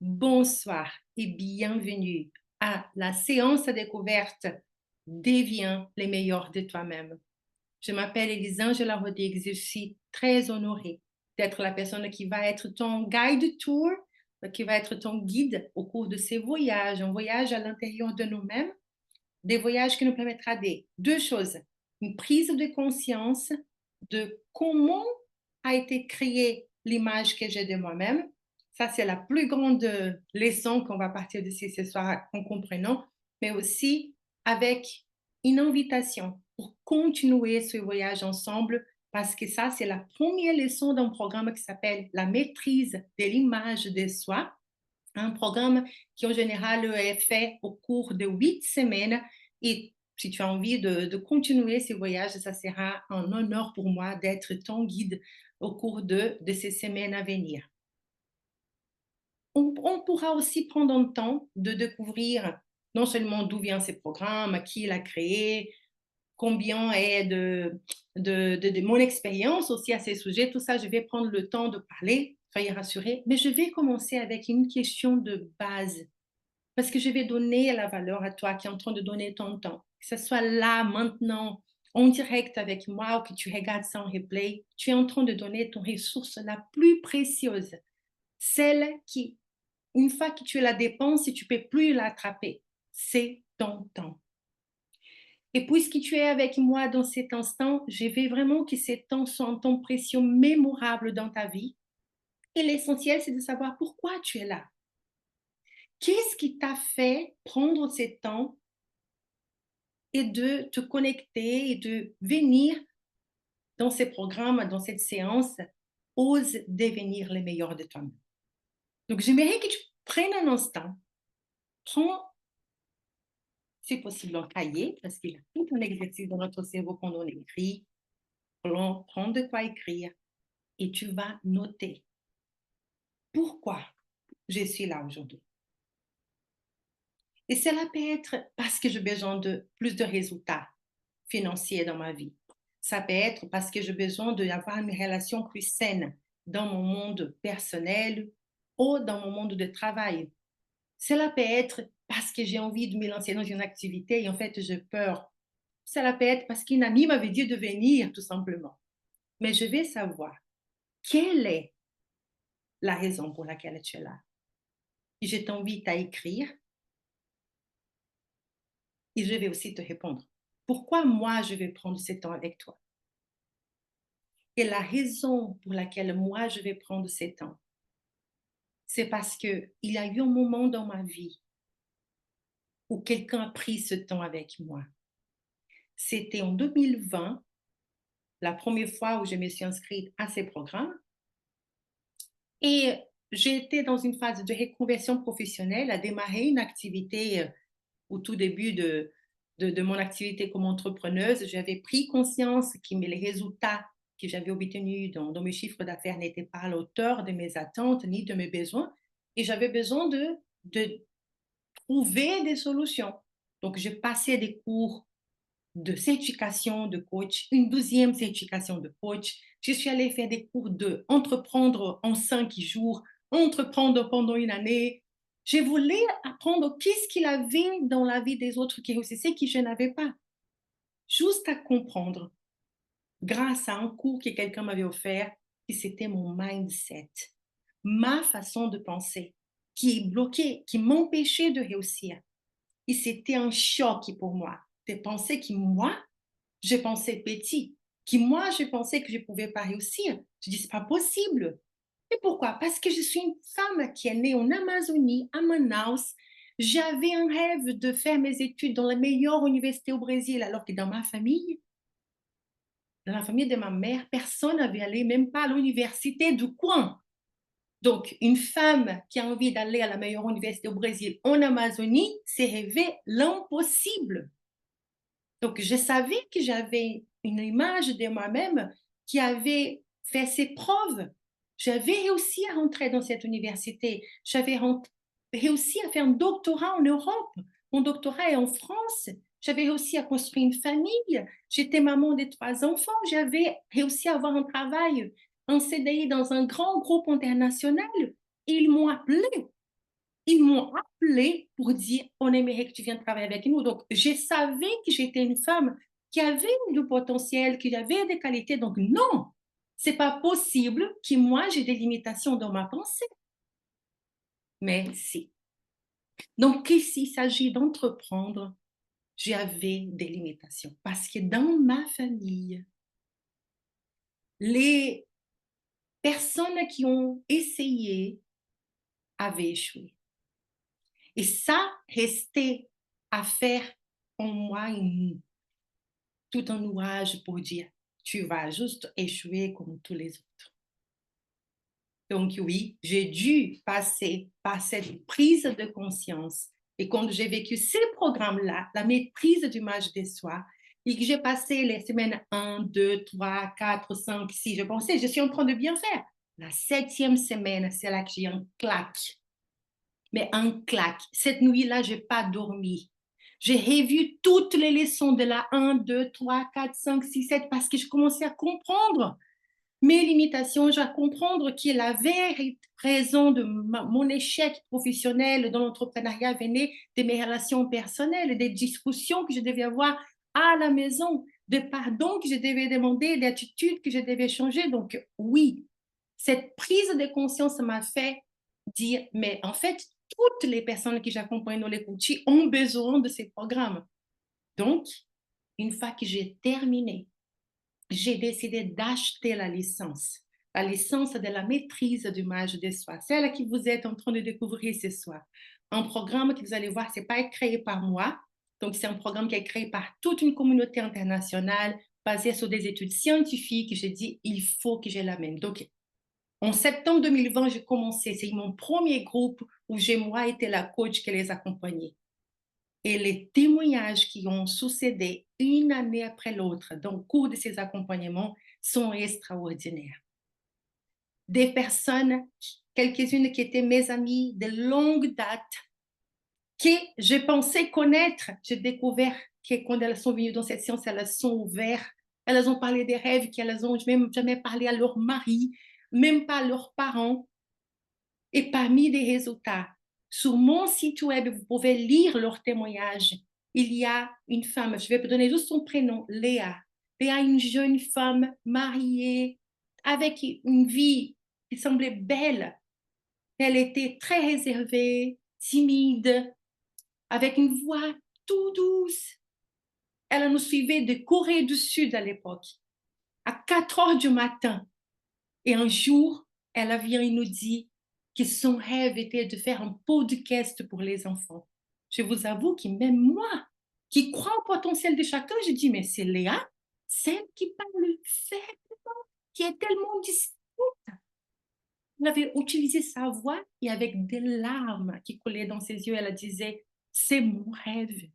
Bonsoir et bienvenue à la séance de découverte Deviens les meilleurs de toi-même. Je m'appelle Elisangela Rodrigues, je suis très honorée d'être la personne qui va être ton guide tour, qui va être ton guide au cours de ces voyages, un voyage à l'intérieur de nous-mêmes, des voyages qui nous permettra de deux choses, une prise de conscience de comment a été créée l'image que j'ai de moi-même. Ça, c'est la plus grande leçon qu'on va partir d'ici ce soir en comprenant, mais aussi avec une invitation pour continuer ce voyage ensemble, parce que ça, c'est la première leçon d'un programme qui s'appelle la maîtrise de l'image de soi, un programme qui en général est fait au cours de 8 semaines. Et si tu as envie de continuer ce voyage, ça sera un honneur pour moi d'être ton guide au cours de ces semaines à venir. On pourra aussi prendre le temps de découvrir non seulement d'où vient ce programme, qui l'a créé, combien est de mon expérience aussi à ces sujets. Tout ça, je vais prendre le temps de parler, soyez rassurés. Mais je vais commencer avec une question de base, parce que je vais donner la valeur à toi qui est en train de donner ton temps. Que ce soit là, maintenant, en direct avec moi ou que tu regardes ça en replay, tu es en train de donner ton ressource la plus précieuse, celle qui, une fois que tu la dépenses, tu ne peux plus l'attraper. C'est ton temps. Et puisque tu es avec moi dans cet instant, je veux vraiment que ces temps soient un temps précieux, mémorable dans ta vie. Et l'essentiel, c'est de savoir pourquoi tu es là. Qu'est-ce qui t'a fait prendre ces temps et de te connecter et de venir dans ces programmes, dans cette séance, ose devenir le meilleur de toi-même. Donc, j'aimerais que tu prennes un instant, prends, si possible, un cahier, parce qu'il y a tout un exercice dans notre cerveau quand on écrit. Prends de quoi écrire et tu vas noter pourquoi je suis là aujourd'hui. Et cela peut être parce que j'ai besoin de plus de résultats financiers dans ma vie. Ça peut être parce que j'ai besoin d'avoir une relation plus saine dans mon monde personnel ou dans mon monde de travail. Cela peut être parce que j'ai envie de me lancer dans une activité et en fait j'ai peur. Cela peut être parce qu'une amie m'avait dit de venir tout simplement. Mais je vais savoir quelle est la raison pour laquelle tu es là. Et je t'invite à écrire et je vais aussi te répondre. Pourquoi moi je vais prendre ce temps avec toi? Et la raison pour laquelle moi je vais prendre ce temps, c'est parce qu'il y a eu un moment dans ma vie où quelqu'un a pris ce temps avec moi. C'était en 2020, la première fois où je me suis inscrite à ces programmes. Et j'ai été dans une phase de reconversion professionnelle, à démarrer une activité au tout début de mon activité comme entrepreneuse. J'avais pris conscience que les résultats que j'avais obtenus dans mes chiffres d'affaires n'étaient pas à la hauteur de mes attentes ni de mes besoins. Et j'avais besoin de trouver des solutions. Donc, j'ai passé des cours de certification de coach, une 12e certification de coach. Je suis allée faire des cours de entreprendre en 5 jours, entreprendre pendant une année. Je voulais apprendre qu'est-ce qu'il avait dans la vie des autres qui réussissaient que je n'avais pas. Juste à comprendre, grâce à un cours que quelqu'un m'avait offert, que c'était mon mindset, ma façon de penser, qui est bloquée, qui m'empêchait de réussir. Et c'était un choc pour moi de penser que moi, je pensais petit, que moi, je pensais que je ne pouvais pas réussir. Je dis, c'est pas possible. Et pourquoi? Parce que je suis une femme qui est née en Amazonie, à Manaus. J'avais un rêve de faire mes études dans la meilleure université au Brésil, alors que dans la famille de ma mère, personne n'avait allé, même pas à l'université du coin. Donc, une femme qui a envie d'aller à la meilleure université au Brésil, en Amazonie, s'est rêvé l'impossible. Donc, je savais que j'avais une image de moi-même qui avait fait ses preuves. J'avais réussi à rentrer dans cette université. J'avais réussi à faire un doctorat en Europe. Mon doctorat est en France. J'avais réussi à construire une famille. J'étais maman de 3 enfants. J'avais réussi à avoir un travail, un CDI dans un grand groupe international. Et ils m'ont appelé. ils m'ont appelé pour dire, on aimerait que tu viennes travailler avec nous. Donc, je savais que j'étais une femme qui avait du potentiel, qui avait des qualités. Donc, non, c'est pas possible que moi, j'ai des limitations dans ma pensée. Mais si. Donc, s'il s'agit d'entreprendre, j'avais des limitations. Parce que dans ma famille, les personnes qui ont essayé avaient échoué. Et ça restait à faire en moi tout un ouvrage pour dire, tu vas juste échouer comme tous les autres. Donc oui, j'ai dû passer par cette prise de conscience. Et quand j'ai vécu ces programmes-là, la maîtrise du match de soi, et que j'ai passé les semaines 1, 2, 3, 4, 5, 6, je pensais, je suis en train de bien faire. La 7e semaine, c'est là que j'ai un claque. Mais un claque. Cette nuit-là, je n'ai pas dormi. J'ai revu toutes les leçons de la 1, 2, 3, 4, 5, 6, 7 parce que je commençais à comprendre mes limitations, à comprendre que la vraie raison de mon échec professionnel dans l'entrepreneuriat venait de mes relations personnelles, des discussions que je devais avoir à la maison, des pardons que je devais demander, des attitudes que je devais changer. Donc oui, cette prise de conscience m'a fait dire, mais en fait, toutes les personnes que j'accompagne dans les coachings ont besoin de ces programmes. Donc, une fois que j'ai terminé, j'ai décidé d'acheter la licence de la maîtrise du match de soi, celle que vous êtes en train de découvrir ce soir. Un programme que vous allez voir, ce n'est pas créé par moi, donc c'est un programme qui est créé par toute une communauté internationale, basée sur des études scientifiques. J'ai dit, il faut que je l'amène. Donc, en septembre 2020, j'ai commencé, c'est mon premier groupe où j'ai moi été la coach qui les accompagnait. Et les témoignages qui ont succédé une année après l'autre dans le cours de ces accompagnements sont extraordinaires. Des personnes, quelques-unes qui étaient mes amies de longue date, que je pensais connaître, j'ai découvert que quand elles sont venues dans cette séance, elles sont ouvertes, elles ont parlé des rêves qu'elles n'ont même jamais parlé à leur mari, même pas à leurs parents. Et parmi les résultats, sur mon site web, vous pouvez lire leurs témoignages. Il y a une femme, je vais vous donner juste son prénom, Léa. Léa, une jeune femme mariée, avec une vie qui semblait belle. Elle était très réservée, timide, avec une voix tout douce. Elle nous suivait de Corée du Sud à l'époque, à 4 heures du matin. Et un jour, elle vient et nous dit que son rêve était de faire un podcast pour les enfants. Je vous avoue que même moi, qui crois au potentiel de chacun, je dis, mais c'est Léa, celle qui parle faiblement, qui est tellement discrète. Elle avait utilisé sa voix et avec des larmes qui coulaient dans ses yeux, elle disait, c'est mon rêve.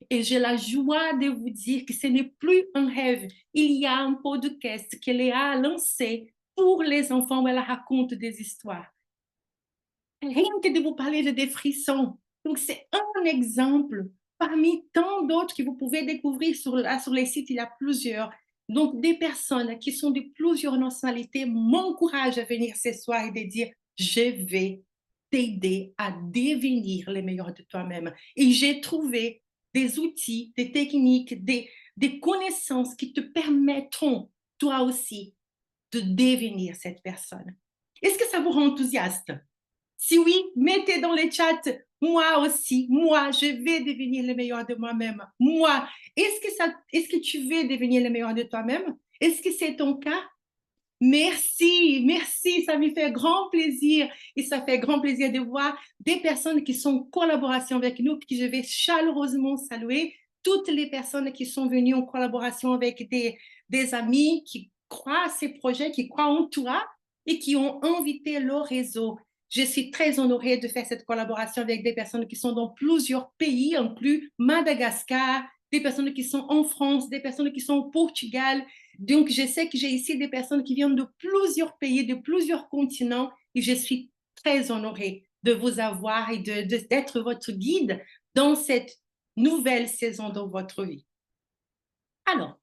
Et j'ai la joie de vous dire que ce n'est plus un rêve. Il y a un podcast que Léa a lancé pour les enfants où elle raconte des histoires. Rien que de vous parler de des frissons. Donc, c'est un exemple parmi tant d'autres que vous pouvez découvrir sur les sites. Il y a plusieurs. Donc, des personnes qui sont de plusieurs nationalités m'encouragent à venir ce soir et de dire, je vais t'aider à devenir le meilleur de toi-même. Et j'ai trouvé des outils, des techniques, des connaissances qui te permettront, toi aussi, de devenir cette personne. Est-ce que ça vous rend enthousiaste? Si oui, mettez dans les chats, moi aussi, moi, je vais devenir le meilleur de moi-même. Moi, est-ce que tu veux devenir le meilleur de toi-même? Est-ce que c'est ton cas? Merci, merci, ça me fait grand plaisir et ça fait grand plaisir de voir des personnes qui sont en collaboration avec nous, que je vais chaleureusement saluer, toutes les personnes qui sont venues en collaboration avec des amis qui croient à ces projets, qui croient en toi et qui ont invité leur réseau. Je suis très honorée de faire cette collaboration avec des personnes qui sont dans plusieurs pays, inclus Madagascar, des personnes qui sont en France, des personnes qui sont au Portugal. Donc, je sais que j'ai ici des personnes qui viennent de plusieurs pays, de plusieurs continents, et je suis très honorée de vous avoir et d'être votre guide dans cette nouvelle saison dans votre vie. Alors,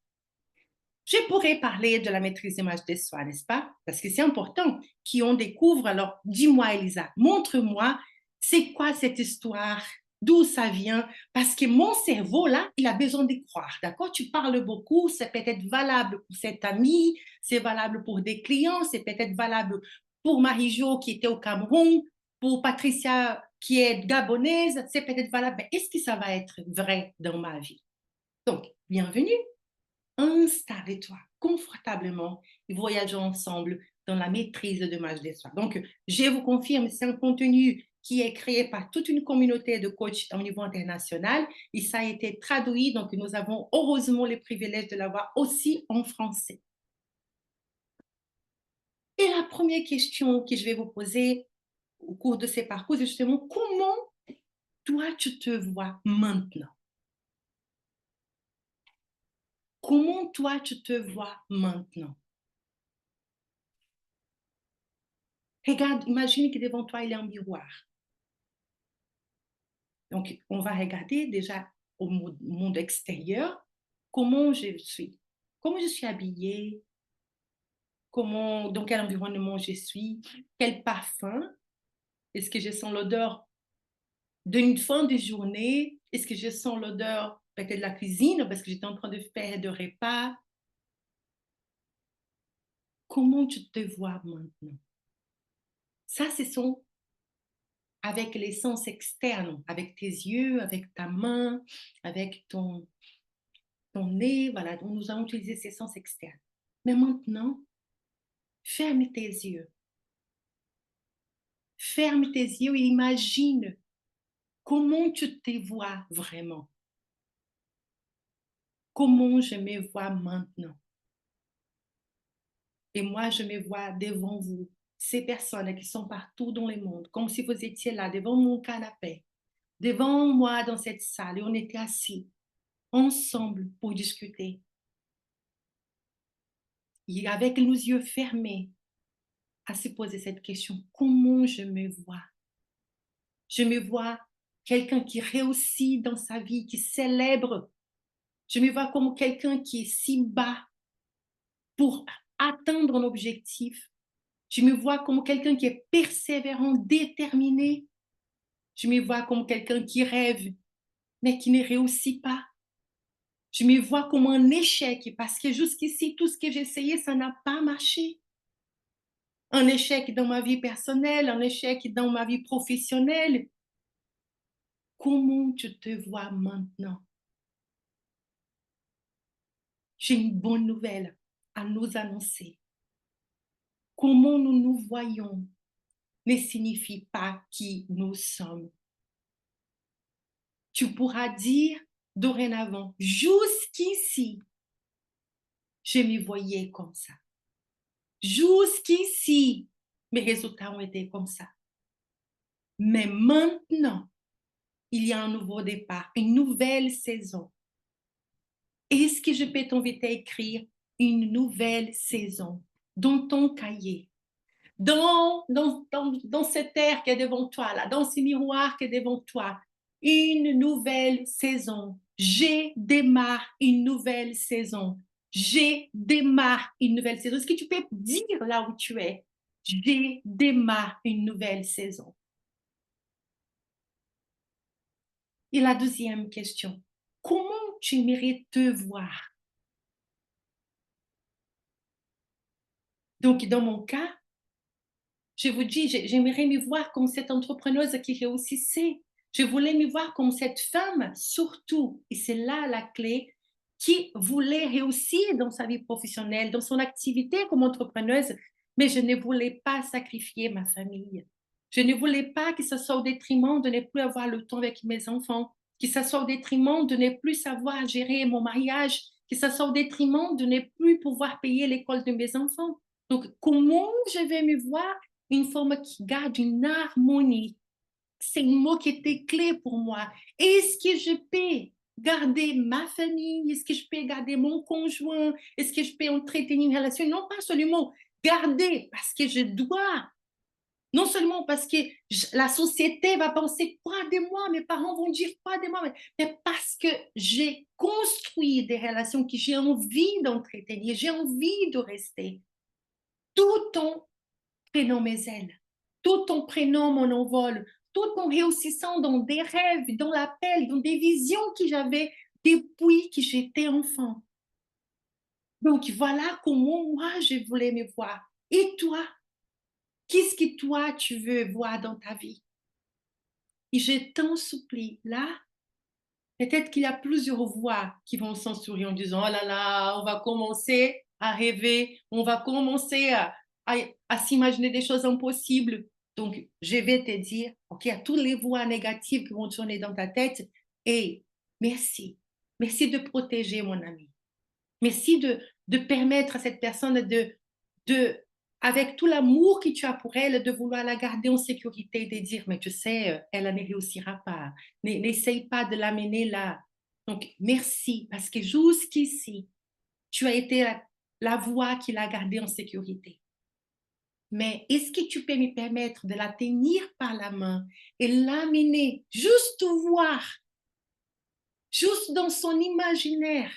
je pourrais parler de la maîtrise d'image de soi, n'est-ce pas? Parce que c'est important qu'on découvre. Alors, dis-moi, Elisa, montre-moi C'est quoi cette histoire? D'où ça vient? Parce que mon cerveau, là, il a besoin d'y croire, d'accord? Tu parles beaucoup, c'est peut-être valable pour cet ami, c'est valable pour des clients, c'est peut-être valable pour Marie-Jo qui était au Cameroun, pour Patricia qui est gabonaise, c'est peut-être valable. Mais est-ce que ça va être vrai dans ma vie? Donc, bienvenue, installe-toi confortablement et voyageons ensemble dans la maîtrise de l'image de soi. Donc, je vous confirme, c'est un contenu qui est créé par toute une communauté de coachs au niveau international et ça a été traduit, donc nous avons heureusement le privilège de l'avoir aussi en français. Et la première question que je vais vous poser au cours de ces parcours, c'est justement comment toi tu te vois maintenant? Comment toi tu te vois maintenant? Regarde, imagine que devant toi, il y a un miroir. Donc, on va regarder déjà au monde extérieur comment je suis, comment je suis habillée, comment, dans quel environnement je suis, quel parfum, est-ce que je sens l'odeur d'une fin de journée, est-ce que je sens l'odeur peut-être de la cuisine parce que j'étais en train de faire des repas. Comment tu te vois maintenant? Ça, ce sont avec les sens externes, avec tes yeux, avec ta main, avec ton nez, voilà, donc nous allons utiliser ces sens externes. Mais maintenant, ferme tes yeux. Ferme tes yeux et imagine comment tu te vois vraiment. Comment je me vois maintenant. Et moi, je me vois devant vous, ces personnes qui sont partout dans le monde, comme si vous étiez là, devant mon canapé, devant moi dans cette salle, et on était assis ensemble pour discuter. Et avec nos yeux fermés, à se poser cette question, comment je me vois? Je me vois quelqu'un qui réussit dans sa vie, qui célèbre. Je me vois comme quelqu'un qui est si bas pour atteindre un objectif. Je me vois comme quelqu'un qui est persévérant, déterminé. Je me vois comme quelqu'un qui rêve, mais qui ne réussit pas. Je me vois comme un échec parce que jusqu'ici, tout ce que j'ai essayé, ça n'a pas marché. Un échec dans ma vie personnelle, un échec dans ma vie professionnelle. Comment tu te vois maintenant? J'ai une bonne nouvelle à nous annoncer. Comment nous nous voyons ne signifie pas qui nous sommes. Tu pourras dire dorénavant, jusqu'ici, je me voyais comme ça. Jusqu'ici, mes résultats ont été comme ça. Mais maintenant, il y a un nouveau départ, une nouvelle saison. Est-ce que je peux t'inviter à écrire une nouvelle saison dans ton cahier, dans cette terre qui est devant toi, là, dans ce miroir qui est devant toi, une nouvelle saison. J'ai démarre une nouvelle saison. J'ai démarre une nouvelle saison. Est-ce que tu peux dire là où tu es? J'ai démarre une nouvelle saison. Et la deuxième question, comment tu aimerais te voir? Donc, dans mon cas, je vous dis, j'aimerais me voir comme cette entrepreneuse qui réussissait. Je voulais me voir comme cette femme, surtout, et c'est là la clé, qui voulait réussir dans sa vie professionnelle, dans son activité comme entrepreneuse, mais je ne voulais pas sacrifier ma famille. Je ne voulais pas que ce soit au détriment de ne plus avoir le temps avec mes enfants, que ce soit au détriment de ne plus savoir gérer mon mariage, que ce soit au détriment de ne plus pouvoir payer l'école de mes enfants. Donc, comment je vais me voir une forme qui garde une harmonie? C'est un mot qui était clé pour moi. Est-ce que je peux garder ma famille? Est-ce que je peux garder mon conjoint? Est-ce que je peux entretenir une relation? Non, pas seulement garder parce que je dois. Non seulement parce que la société va penser quoi de moi, mes parents vont dire quoi de moi, mais parce que j'ai construit des relations que j'ai envie d'entretenir, j'ai envie de rester, tout en prenant mes ailes, tout en prenant mon envol, tout en réussissant dans des rêves, dans l'appel, dans des visions que j'avais depuis que j'étais enfant. Donc, voilà comment moi, je voulais me voir. Et toi, qu'est-ce que toi, tu veux voir dans ta vie? Et je t'en supplie, là, peut-être qu'il y a plusieurs voix qui vont s'en sourire en disant, oh là là, on va commencer à rêver, on va commencer à s'imaginer des choses impossibles. Donc, je vais te dire, OK, à toutes les voix négatives qui vont tourner dans ta tête, et merci. Merci de protéger mon ami. Merci de permettre à cette personne de, avec tout l'amour que tu as pour elle, de vouloir la garder en sécurité, de dire, mais tu sais, elle ne réussira pas. N'essaye pas de l'amener là. Donc, merci, parce que jusqu'ici, tu as été la voix qui l'a gardée en sécurité. Mais est-ce que tu peux me permettre de la tenir par la main et l'amener juste voir, juste dans son imaginaire,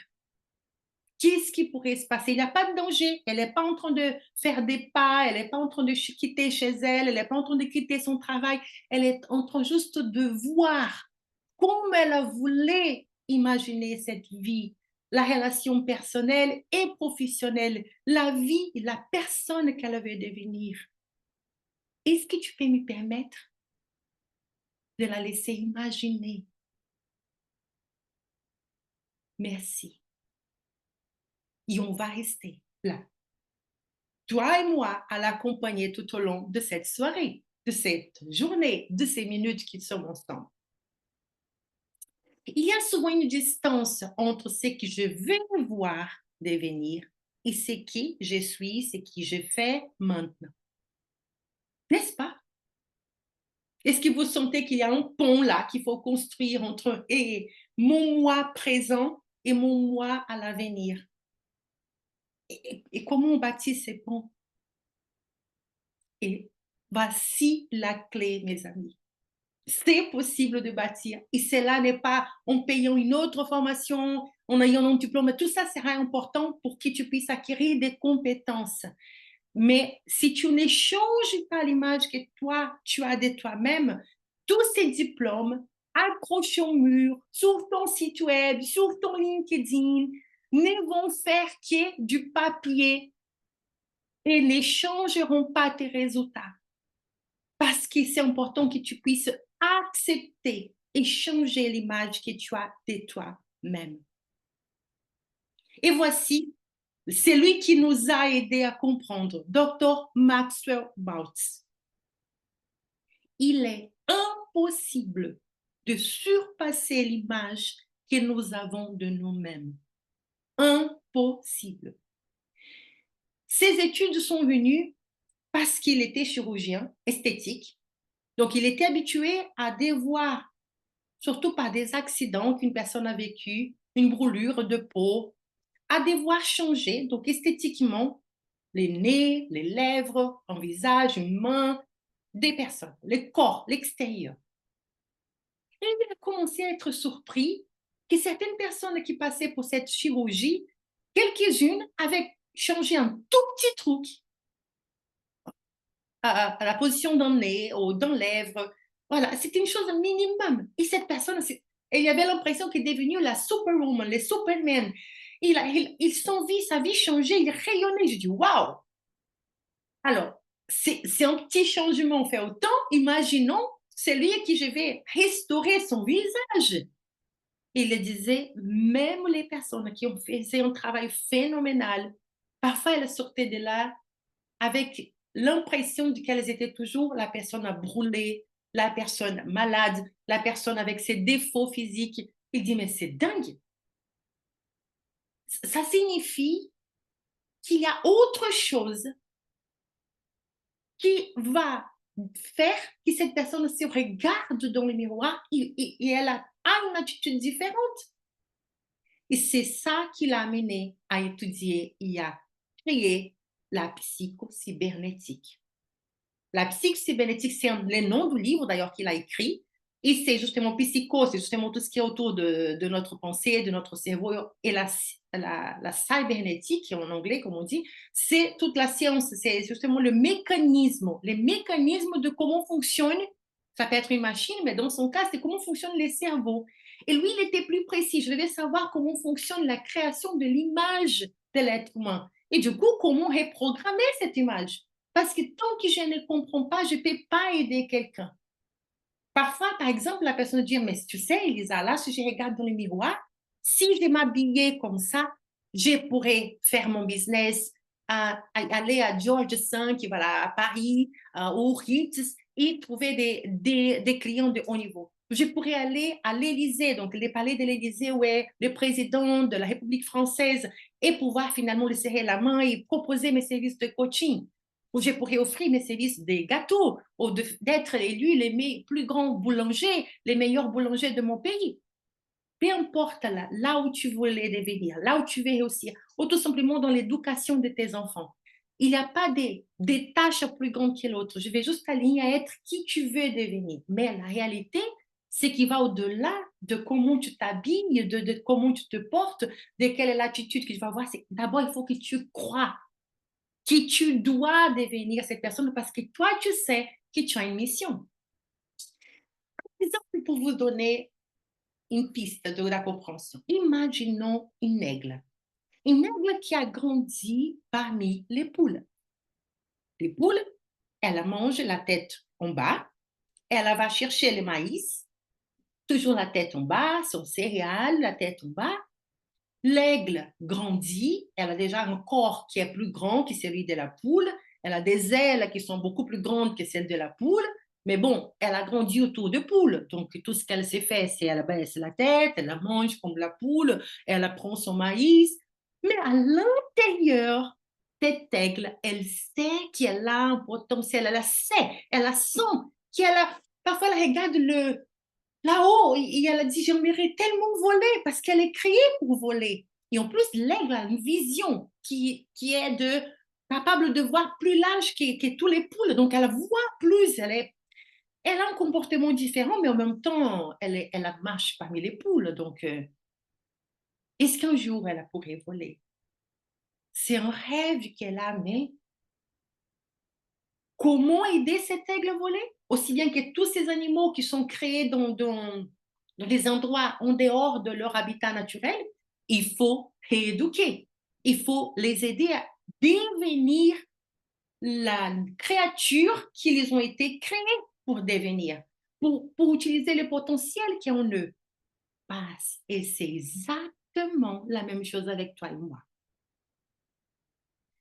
qu'est-ce qui pourrait se passer? Il n'y a pas de danger. Elle n'est pas en train de faire des pas, elle n'est pas en train de quitter chez elle, elle n'est pas en train de quitter son travail. Elle est en train juste de voir comme elle voulait imaginer cette vie, la relation personnelle et professionnelle, la vie, la personne qu'elle veut devenir. Est-ce que tu peux me permettre de la laisser imaginer? Merci. Et on va rester là, toi et moi, à l'accompagner tout au long de cette soirée, de cette journée, de ces minutes qui sont ensemble. Il y a souvent une distance entre ce que je veux voir devenir et ce qui je suis, ce que je fais maintenant. N'est-ce pas? Est-ce que vous sentez qu'il y a un pont là qu'il faut construire entre mon moi présent et mon moi à l'avenir? Et comment on bâtit ces ponts? Et voici la clé, mes amis. C'est possible de bâtir. Et cela n'est pas en payant une autre formation, en ayant un diplôme. Tout ça sera important pour que tu puisses acquérir des compétences. Mais si tu ne changes pas l'image que toi, tu as de toi-même, tous ces diplômes accrochés au mur, sur ton site web, sur ton LinkedIn, ne vont faire que du papier et ne changeront pas tes résultats. Parce que c'est important que tu puisses accepter et changer l'image que tu as de toi-même. Et voici celui qui nous a aidé à comprendre, Dr. Maxwell Maltz. Il est impossible de surpasser l'image que nous avons de nous-mêmes. Impossible. Ces études sont venues parce qu'il était chirurgien esthétique. Donc, il était habitué à devoir, surtout par des accidents qu'une personne a vécu, une brûlure de peau, à devoir changer, donc esthétiquement, les nez, les lèvres, un visage, une main, des personnes, le corps, l'extérieur. Et il a commencé à être surpris que certaines personnes qui passaient pour cette chirurgie, quelques-unes avaient changé un tout petit truc à la position d'un nez ou d'un lèvre. Voilà, c'était une chose minimum. Et cette personne, il y avait l'impression qu'elle est devenue la superwoman, le superman. Son vie, sa vie changeait, il rayonnait. Je dis, waouh! Alors, c'est un petit changement fait autant. Imaginons celui qui je vais restaurer son visage. Il disait, même les personnes qui ont fait un travail phénoménal, parfois elles sortaient de là avec l'impression qu'elles étaient toujours la personne à brûler, la personne malade, la personne avec ses défauts physiques. Il dit, mais c'est dingue. Ça signifie qu'il y a autre chose qui va faire que cette personne se regarde dans le miroir et elle a une attitude différente. Et c'est ça qui l'a amené à étudier et à créer la psychocybernétique. La psychocybernétique, c'est le nom du livre d'ailleurs qu'il a écrit. Et c'est justement psycho, c'est justement tout ce qui est autour de notre pensée, de notre cerveau. Et la cybernétique, en anglais, comme on dit, c'est toute la science. C'est justement le mécanisme de comment fonctionne Ça peut être une machine, mais dans son cas, c'est comment fonctionnent les cerveaux. Et lui, il était plus précis. Je devais savoir comment fonctionne la création de l'image de l'être humain. Et du coup, comment reprogrammer cette image. Parce que tant que je ne comprends pas, je ne peux pas aider quelqu'un. Parfois, par exemple, la personne dit, mais tu sais, Elisa, là, si je regarde dans le miroir, si je m'habillais comme ça, je pourrais faire mon business, aller à George V, voilà, à Paris, au Ritz, et trouver des clients de haut niveau. Je pourrais aller à l'Élysée, donc le palais de l'Élysée, où est le président de la République française, et pouvoir finalement lui serrer la main et proposer mes services de coaching où je pourrais offrir mes services des gâteaux, ou d'être élu les plus grands boulangers, les meilleurs boulangers de mon pays. Peu importe là où tu voulais devenir, là où tu veux réussir, ou tout simplement dans l'éducation de tes enfants. Il n'y a pas des tâches plus grandes que l'autre. Je vais juste t'aligner à être qui tu veux devenir. Mais la réalité, c'est qu'il va au-delà de comment tu t'habilles, de comment tu te portes, de quelle est l'attitude que tu vas avoir. D'abord, il faut que tu crois qui tu dois devenir cette personne parce que toi, tu sais que tu as une mission. Par exemple, pour vous donner une piste de la compréhension, imaginons une aigle. Une aigle qui a grandi parmi les poules. Les poules, elle mange la tête en bas, elle va chercher le maïs, toujours la tête en bas, son céréales, la tête en bas. L'aigle grandit, elle a déjà un corps qui est plus grand que celui de la poule, elle a des ailes qui sont beaucoup plus grandes que celles de la poule, mais bon, elle a grandi autour de poule, donc tout ce qu'elle s'est fait, c'est elle baisse la tête, elle la mange comme la poule, elle prend son maïs, mais à l'intérieur, cette aigle, elle sait qu'elle a un potentiel, elle la sent, qu'elle a, parfois elle regarde là-haut, et elle a dit, j'aimerais tellement voler parce qu'elle est créée pour voler. Et en plus, l'aigle a une vision qui est capable de voir plus large que tous les poules. Donc, elle voit plus. Elle a un comportement différent, mais en même temps, elle marche parmi les poules. Donc, est-ce qu'un jour, elle pourrait voler? C'est un rêve qu'elle a, mais comment aider cet aigle à voler? Aussi bien que tous ces animaux qui sont créés dans des endroits en dehors de leur habitat naturel, il faut rééduquer. Il faut les aider à devenir la créature qu'ils ont été créés pour devenir, pour utiliser le potentiel qui est en eux. Et c'est exactement la même chose avec toi et moi.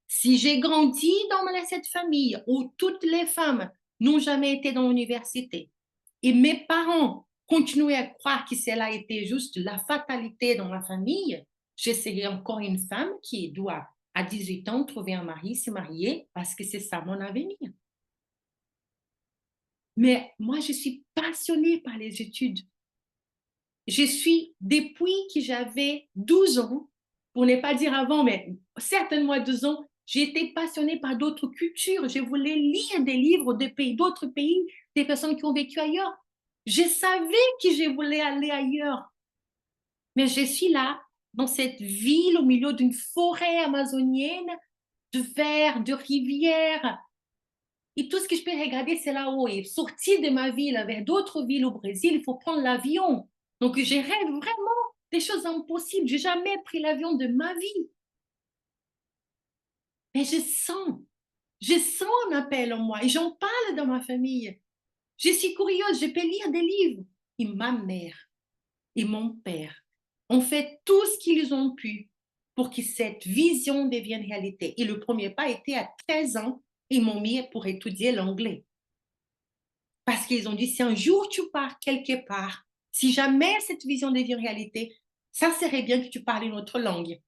Si j'ai grandi dans cette famille où toutes les femmes n'ont jamais été dans l'université et mes parents continuaient à croire que cela était juste la fatalité dans la famille, je serai encore une femme qui doit, à 18 ans, trouver un mari, se marier, parce que c'est ça mon avenir. Mais moi, je suis passionnée par les études. Je suis, depuis que j'avais 12 ans, pour ne pas dire avant, mais certainement 12 ans, j'ai été passionnée par d'autres cultures. Je voulais lire des livres de pays, d'autres pays, des personnes qui ont vécu ailleurs. Je savais que je voulais aller ailleurs. Mais je suis là, dans cette ville, au milieu d'une forêt amazonienne, de vers, de rivières. Et tout ce que je peux regarder, c'est là-haut. Et sortir de ma ville vers d'autres villes au Brésil, il faut prendre l'avion. Donc, je rêve vraiment des choses impossibles. J'ai jamais pris l'avion de ma vie. Mais je sens un appel en moi et j'en parle dans ma famille. Je suis curieuse, je peux lire des livres. Et ma mère et mon père ont fait tout ce qu'ils ont pu pour que cette vision devienne réalité. Et le premier pas était à 13 ans, ils m'ont mis pour étudier l'anglais. Parce qu'ils ont dit, si un jour tu pars quelque part, si jamais cette vision devient réalité, ça serait bien que tu parles une autre langue.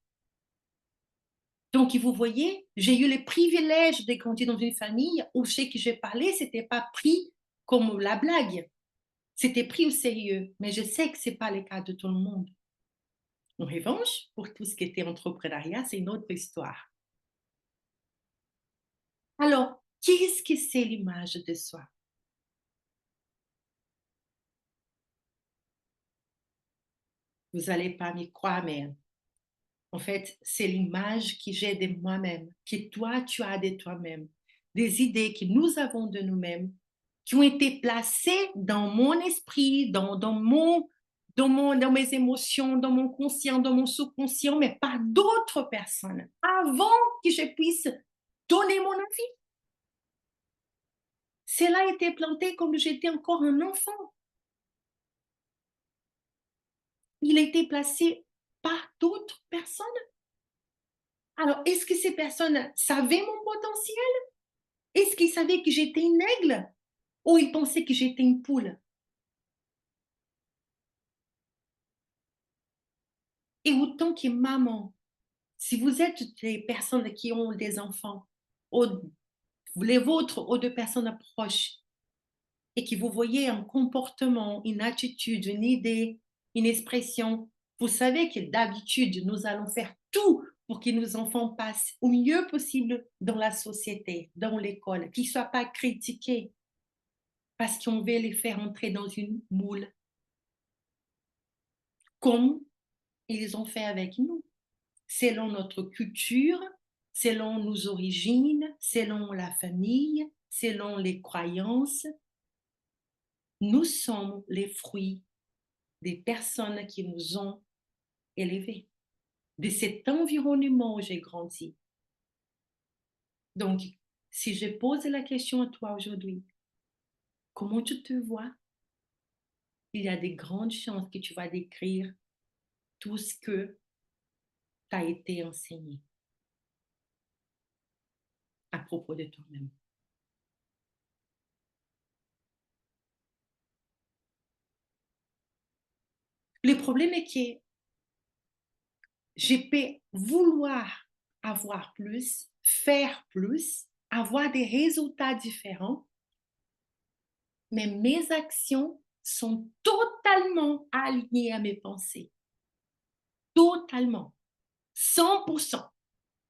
Donc, vous voyez, j'ai eu le privilège de grandir dans une famille où ce que je parlais, ce n'était pas pris comme la blague. C'était pris au sérieux. Mais je sais que ce n'est pas le cas de tout le monde. En revanche, pour tout ce qui était entrepreneuriat, c'est une autre histoire. Alors, qu'est-ce que c'est l'image de soi? Vous n'allez pas m'y croire, mais en fait, c'est l'image que j'ai de moi-même, que toi, tu as de toi-même, des idées que nous avons de nous-mêmes, qui ont été placés dans mon esprit, dans mes émotions, dans mon conscient, dans mon sous-conscient, mais par d'autres personnes, avant que je puisse donner mon avis. Cela a été planté comme j'étais encore un enfant. Il a été placé par d'autres personnes. Alors, est-ce que ces personnes savaient mon potentiel? Est-ce qu'ils savaient que j'étais une aigle? Ou ils pensaient que j'étais une poule? Et autant que maman, si vous êtes des personnes qui ont des enfants, ou les vôtres ou de personnes proches, et que vous voyez un comportement, une attitude, une idée, une expression, vous savez que d'habitude, nous allons faire tout pour que nos enfants passent au mieux possible dans la société, dans l'école, qu'ils ne soient pas critiqués parce qu'on veut les faire entrer dans une moule, comme ils ont fait avec nous, selon notre culture, selon nos origines, selon la famille, selon les croyances. Nous sommes les fruits des personnes qui nous ont élevés, de cet environnement où j'ai grandi. Donc, si je pose la question à toi aujourd'hui, comment tu te vois? Il y a de grandes chances que tu vas décrire tout ce que t'a été enseigné à propos de toi-même. Le problème est que je peux vouloir avoir plus, faire plus, avoir des résultats différents, mais mes actions sont totalement alignées à mes pensées. Totalement. 100%.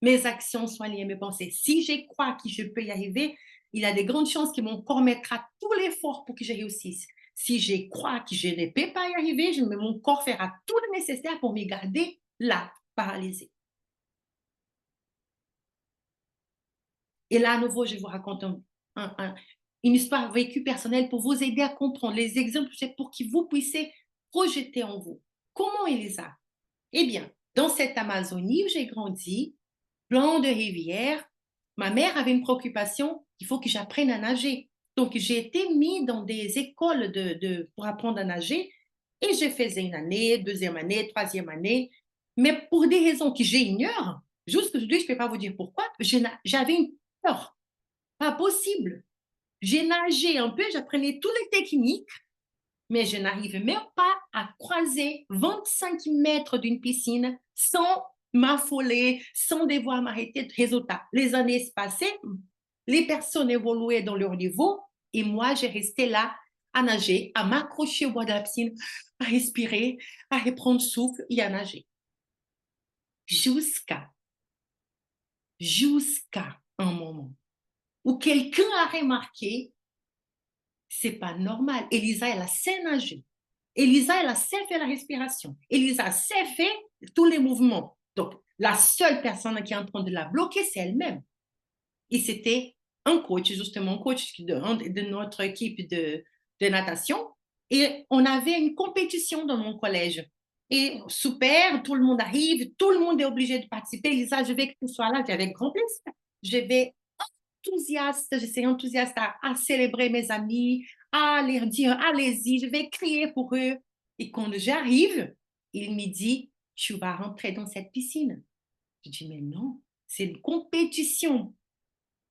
Mes actions sont alignées à mes pensées. Si je crois que je peux y arriver, il y a de grandes chances que mon corps mettra tout l'effort pour que je réussisse. Si je crois que je ne peux pas y arriver, mon corps fera tout le nécessaire pour me garder là, paralysé. Et là, à nouveau, je vous raconte une histoire vécue personnelle pour vous aider à comprendre. Les exemples, c'est pour que vous puissiez projeter en vous. Comment Elisa? Eh bien, dans cette Amazonie où j'ai grandi, plein de rivières, ma mère avait une préoccupation, il faut que j'apprenne à nager. Donc, j'ai été mise dans des écoles pour apprendre à nager et je faisais une année, deuxième année, troisième année. Mais pour des raisons que j'ignore, jusqu'aujourd'hui, je ne peux pas vous dire pourquoi, j'avais une peur. Pas possible. J'ai nagé un peu, j'apprenais toutes les techniques, mais je n'arrivais même pas à croiser 25 mètres d'une piscine sans m'affoler, sans devoir m'arrêter. Résultat, les années se passaient, les personnes évoluaient dans leur niveau et moi, j'ai resté là à nager, à m'accrocher au bord de la piscine, à respirer, à reprendre souffle et à nager. Jusqu'à un moment où quelqu'un a remarqué, c'est pas normal. Elisa, elle a sait nager. Elisa, elle a sait faire la respiration. Elisa sait faire tous les mouvements. Donc, la seule personne qui est en train de la bloquer, c'est elle-même. Et c'était un coach, justement, un coach de notre équipe de natation. Et on avait une compétition dans mon collège. Et super, tout le monde arrive, tout le monde est obligé de participer. Elisa, je veux que tu sois là, avec grand plaisir. Je vais je suis enthousiaste à célébrer mes amis, à leur dire, allez-y, je vais crier pour eux. Et quand j'arrive, il me dit, tu vas rentrer dans cette piscine. Je dis, mais non, c'est une compétition.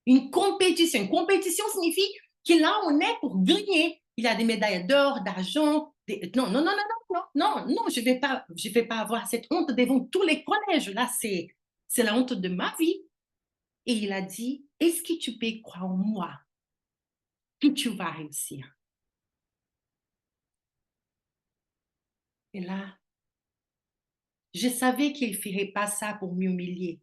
Une compétition. Une compétition signifie que là, on est pour gagner. Il y a des médailles d'or, d'argent. Non, non, non, non, non, non, non, je vais pas avoir cette honte devant tous les collèges. Là, c'est la honte de ma vie. Et il a dit, est-ce que tu peux croire en moi que tu vas réussir? Et là, je savais qu'il ne ferait pas ça pour m'humilier.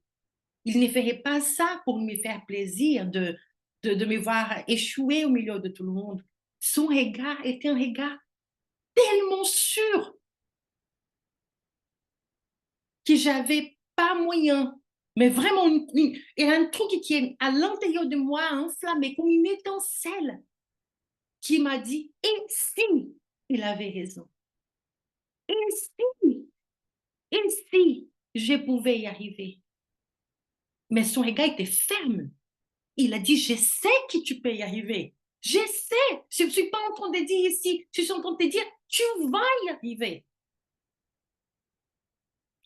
Il ne ferait pas ça pour me faire plaisir de me voir échouer au milieu de tout le monde. Son regard était un regard tellement sûr que j'avais pas moyen, mais vraiment, et un truc qui est à l'intérieur de moi, enflammé, comme une étincelle, qui m'a dit, et si il avait raison? Et si? Et si je pouvais y arriver? Mais son regard était ferme. Il a dit, je sais que tu peux y arriver. Je sais. Je ne suis pas en train de dire ici, je suis en train de te dire, tu vas y arriver.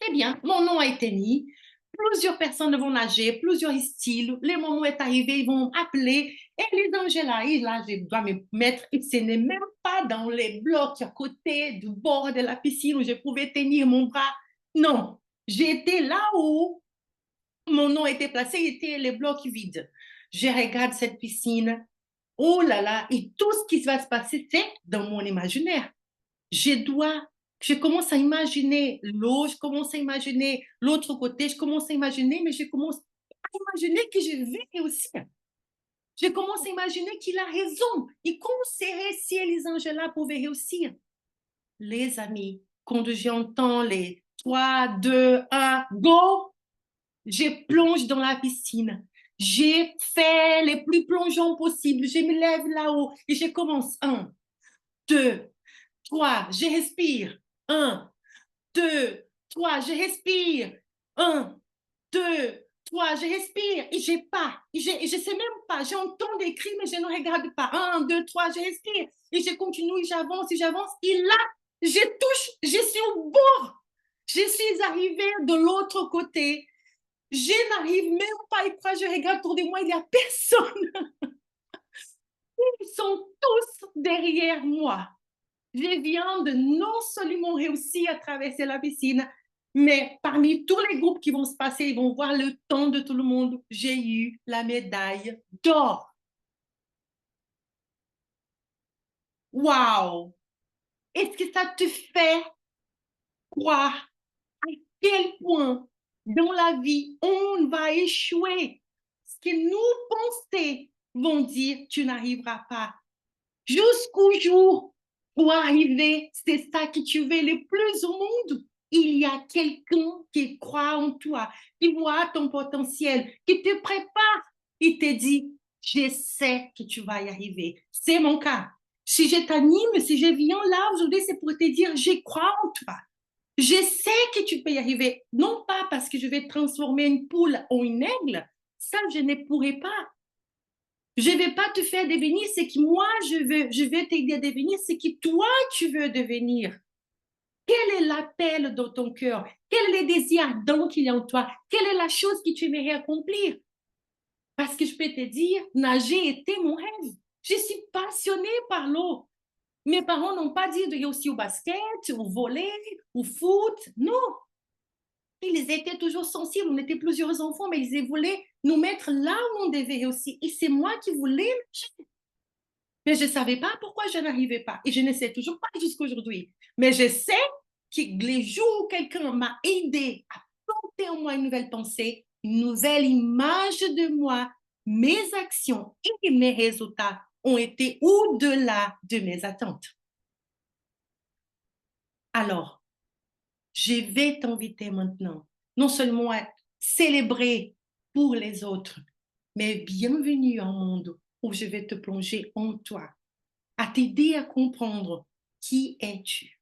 Eh bien, mon nom a été mis. Plusieurs personnes vont nager, plusieurs styles. Le moment est arrivé, ils vont appeler. Et les anges là, et là, je dois me mettre. Et ce n'est même pas dans les blocs à côté du bord de la piscine où je pouvais tenir mon bras. Non, j'étais là où mon nom était placé, étaient les blocs vides. Je regarde cette piscine. Oh là là, et tout ce qui va se passer, c'est dans mon imaginaire. Je commence à imaginer l'eau, je commence à imaginer l'autre côté, je commence à imaginer, mais je commence à imaginer que je vais réussir. Je commence à imaginer qu'il a raison. Et comment serait si Elisangela pouvait réussir? Les amis, quand j'entends les 3, 2, 1, go, je plonge dans la piscine. J'ai fait les plus plongeants possibles. Je me lève là-haut et je commence. 1, 2, 3, je respire. 1, 2, 3, je respire. 1, 2, 3, je respire. Et j'ai pas. Et je sais même pas. J'entends des cris, mais je ne regarde pas. 1, 2, 3, je respire. Et je continue, j'avance, et j'avance. Et là, je touche, je suis au bord. Je suis arrivée de l'autre côté. Je n'arrive même pas. Et quand je regarde autour de moi, il n'y a personne. Ils sont tous derrière moi. Je viens de non seulement réussir à traverser la piscine, mais parmi tous les groupes qui vont se passer, ils vont voir le temps de tout le monde. J'ai eu la médaille d'or. Waouh! Est-ce que ça te fait croire à quel point dans la vie on va échouer? Ce que nous pensons vont dire tu n'arriveras pas. Jusqu'au jour où arriver, c'est ça que tu veux le plus au monde. Il y a quelqu'un qui croit en toi, qui voit ton potentiel, qui te prépare. Il te dit, je sais que tu vas y arriver. C'est mon cas. Si je t'anime, si je viens là aujourd'hui, c'est pour te dire, je crois en toi. Je sais que tu peux y arriver. Non pas parce que je vais transformer une poule en une aigle. Ça, je ne pourrai pas. Je ne vais pas te faire devenir ce que moi je vais t'aider à devenir ce que toi tu veux devenir. Quel est l'appel dans ton cœur? Quel est le désir ardent qu'il y a en toi? Quelle est la chose que tu aimerais accomplir? Parce que je peux te dire, nager était mon rêve. Je suis passionnée par l'eau. Mes parents n'ont pas dit de réussir au basket, au volley, au foot. Non, ils étaient toujours sensibles. On était plusieurs enfants, mais ils voulaient nous mettre là où on devait réussir. Et c'est moi qui voulais nager. Mais je ne savais pas pourquoi je n'arrivais pas. Et je ne sais toujours pas jusqu'à aujourd'hui. Mais je sais que les jours où quelqu'un m'a aidé à planter en moi une nouvelle pensée, une nouvelle image de moi, mes actions et mes résultats ont été au-delà de mes attentes. Alors, je vais t'inviter maintenant, non seulement à célébrer pour les autres, mais bienvenue en monde où je vais te plonger en toi, à t'aider à comprendre qui es-tu.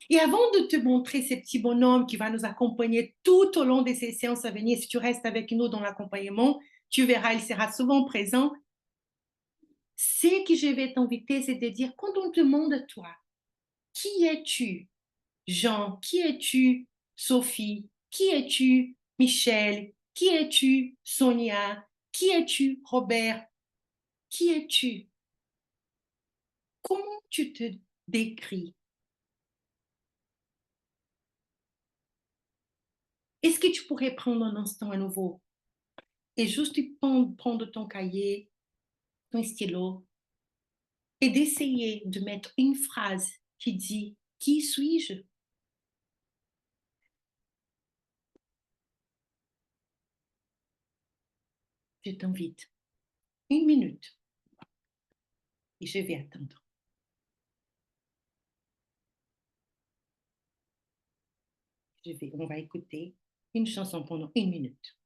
Et avant de te montrer ces petits bonhommes qui va nous accompagner tout au long de ces séances à venir, si tu restes avec nous dans l'accompagnement, tu verras, il sera souvent présent. Ce que je vais t'inviter, c'est de dire, quand on te demande toi, qui es-tu? Jean, qui es-tu? Sophie, qui es-tu? Michel, qui es-tu? Sonia, qui es-tu? Robert, qui es-tu? Comment tu te décris? Est-ce que tu pourrais prendre un instant à nouveau et juste prendre ton cahier, ton stylo et d'essayer de mettre une phrase qui dit qui suis-je? Je t'invite 1 minute et je vais attendre. On va écouter une chanson pendant 1 minute.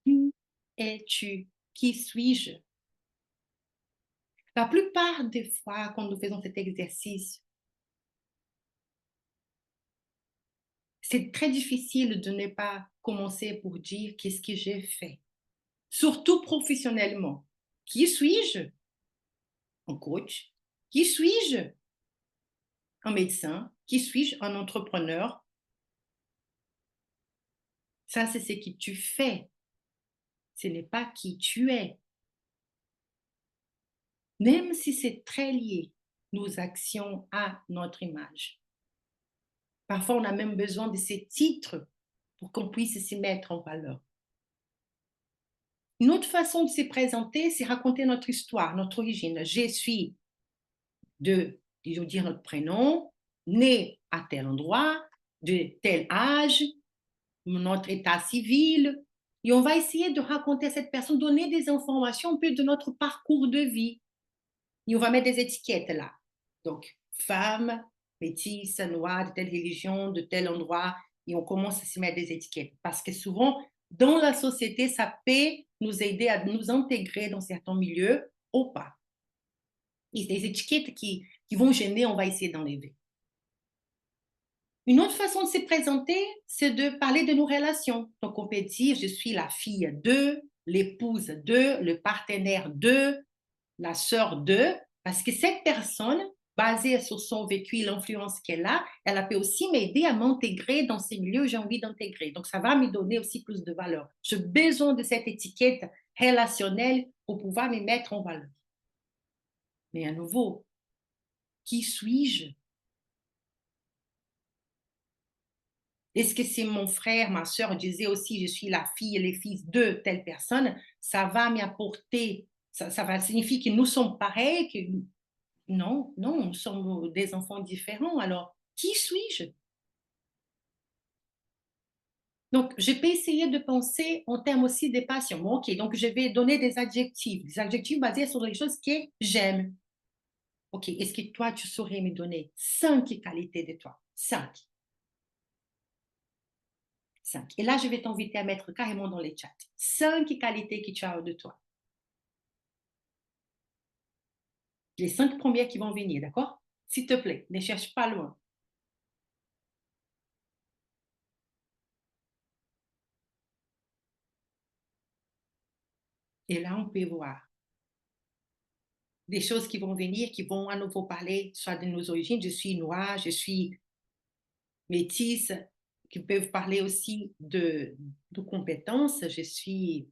Qui es-tu? Qui suis-je? La plupart des fois, quand nous faisons cet exercice, c'est très difficile de ne pas commencer pour dire qu'est-ce que j'ai fait, surtout professionnellement. Qui suis-je? Un coach? Qui suis-je? Un médecin? Qui suis-je? Un entrepreneur? Ça, c'est ce que tu fais. Ce n'est pas qui tu es. Même si c'est très lié, nos actions à notre image. Parfois, on a même besoin de ces titres pour qu'on puisse s'y mettre en valeur. Une autre façon de se présenter, c'est raconter notre histoire, notre origine. Je suis de, disons dire notre prénom, né à tel endroit, de tel âge, notre état civil. Et on va essayer de raconter à cette personne, donner des informations un peu de notre parcours de vie. Et on va mettre des étiquettes là. Donc, femme, métisse, noire, de telle religion, de tel endroit. Et on commence à se mettre des étiquettes. Parce que souvent, dans la société, ça peut nous aider à nous intégrer dans certains milieux ou pas. Et des étiquettes qui vont gêner, on va essayer d'enlever. Une autre façon de se présenter, c'est de parler de nos relations. Donc, on peut dire, je suis la fille de, l'épouse de, le partenaire de, la sœur de, parce que cette personne, basée sur son vécu et l'influence qu'elle a, elle peut aussi m'aider à m'intégrer dans ces milieux où j'ai envie d'intégrer. Donc, ça va me donner aussi plus de valeur. J'ai besoin de cette étiquette relationnelle pour pouvoir me mettre en valeur. Mais à nouveau, qui suis-je? Est-ce que c'est mon frère, ma soeur disait aussi, je suis la fille et le fils de telle personne, ça va m'apporter, ça va signifier que nous sommes pareils, que non, non, nous sommes des enfants différents. Alors, qui suis-je? Donc, je peux essayer de penser en termes aussi des passions. Bon, ok, donc je vais donner des adjectifs basés sur les choses que j'aime. Ok, est-ce que toi, tu saurais me donner 5 qualités de toi? 5. 5. Et là, je vais t'inviter à mettre carrément dans les chats 5 qualités que tu as de toi. Les 5 premières qui vont venir, d'accord? S'il te plaît, ne cherche pas loin. Et là, on peut voir des choses qui vont venir, qui vont à nouveau parler soit de nos origines. Je suis noire, je suis métisse, qui peuvent parler aussi de compétences. Je suis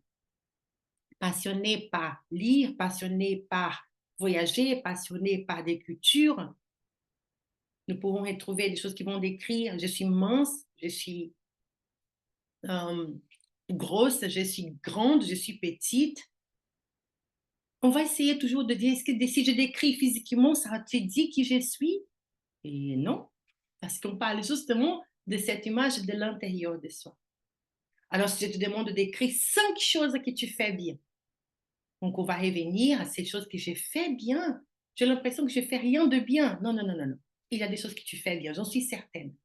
passionnée par lire, passionnée par voyager, passionnée par des cultures. Nous pouvons retrouver des choses qui vont décrire, je suis mince, je suis euh, grosse, je suis grande, je suis petite. On va essayer toujours de dire, est-ce que si je décris physiquement, ça te dit qui je suis? Et non, parce qu'on parle justement de cette image de l'intérieur de soi. Alors, si je te demande de décrire 5 choses que tu fais bien, donc on va revenir à ces choses que j'ai fait bien. J'ai l'impression que je fais rien de bien. Non, non, non, non, non. Il y a des choses que tu fais bien, j'en suis certaine.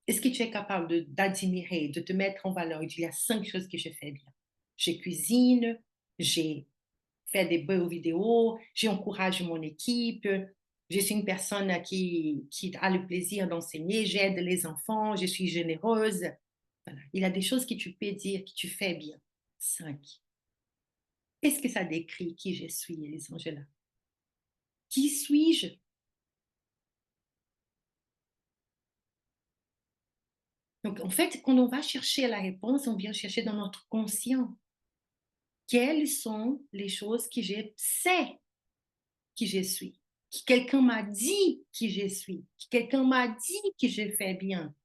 Est-ce que tu es capable d'admirer, de te mettre en valeur? Il y a 5 choses que je fais bien. Je cuisine, j'ai fait des belles vidéos, j'encourage mon équipe, je suis une personne qui a le plaisir d'enseigner, j'aide les enfants, je suis généreuse. Voilà. Il y a des choses que tu peux dire que tu fais bien. 5. Est-ce que ça décrit qui je suis, Elisangela? Qui suis-je? Donc, en fait, quand on va chercher la réponse, on vient chercher dans notre conscient. Quelles sont les choses que je sais qui je suis? Que quelqu'un m'a dit qui je suis? Que quelqu'un m'a dit que je fais bien?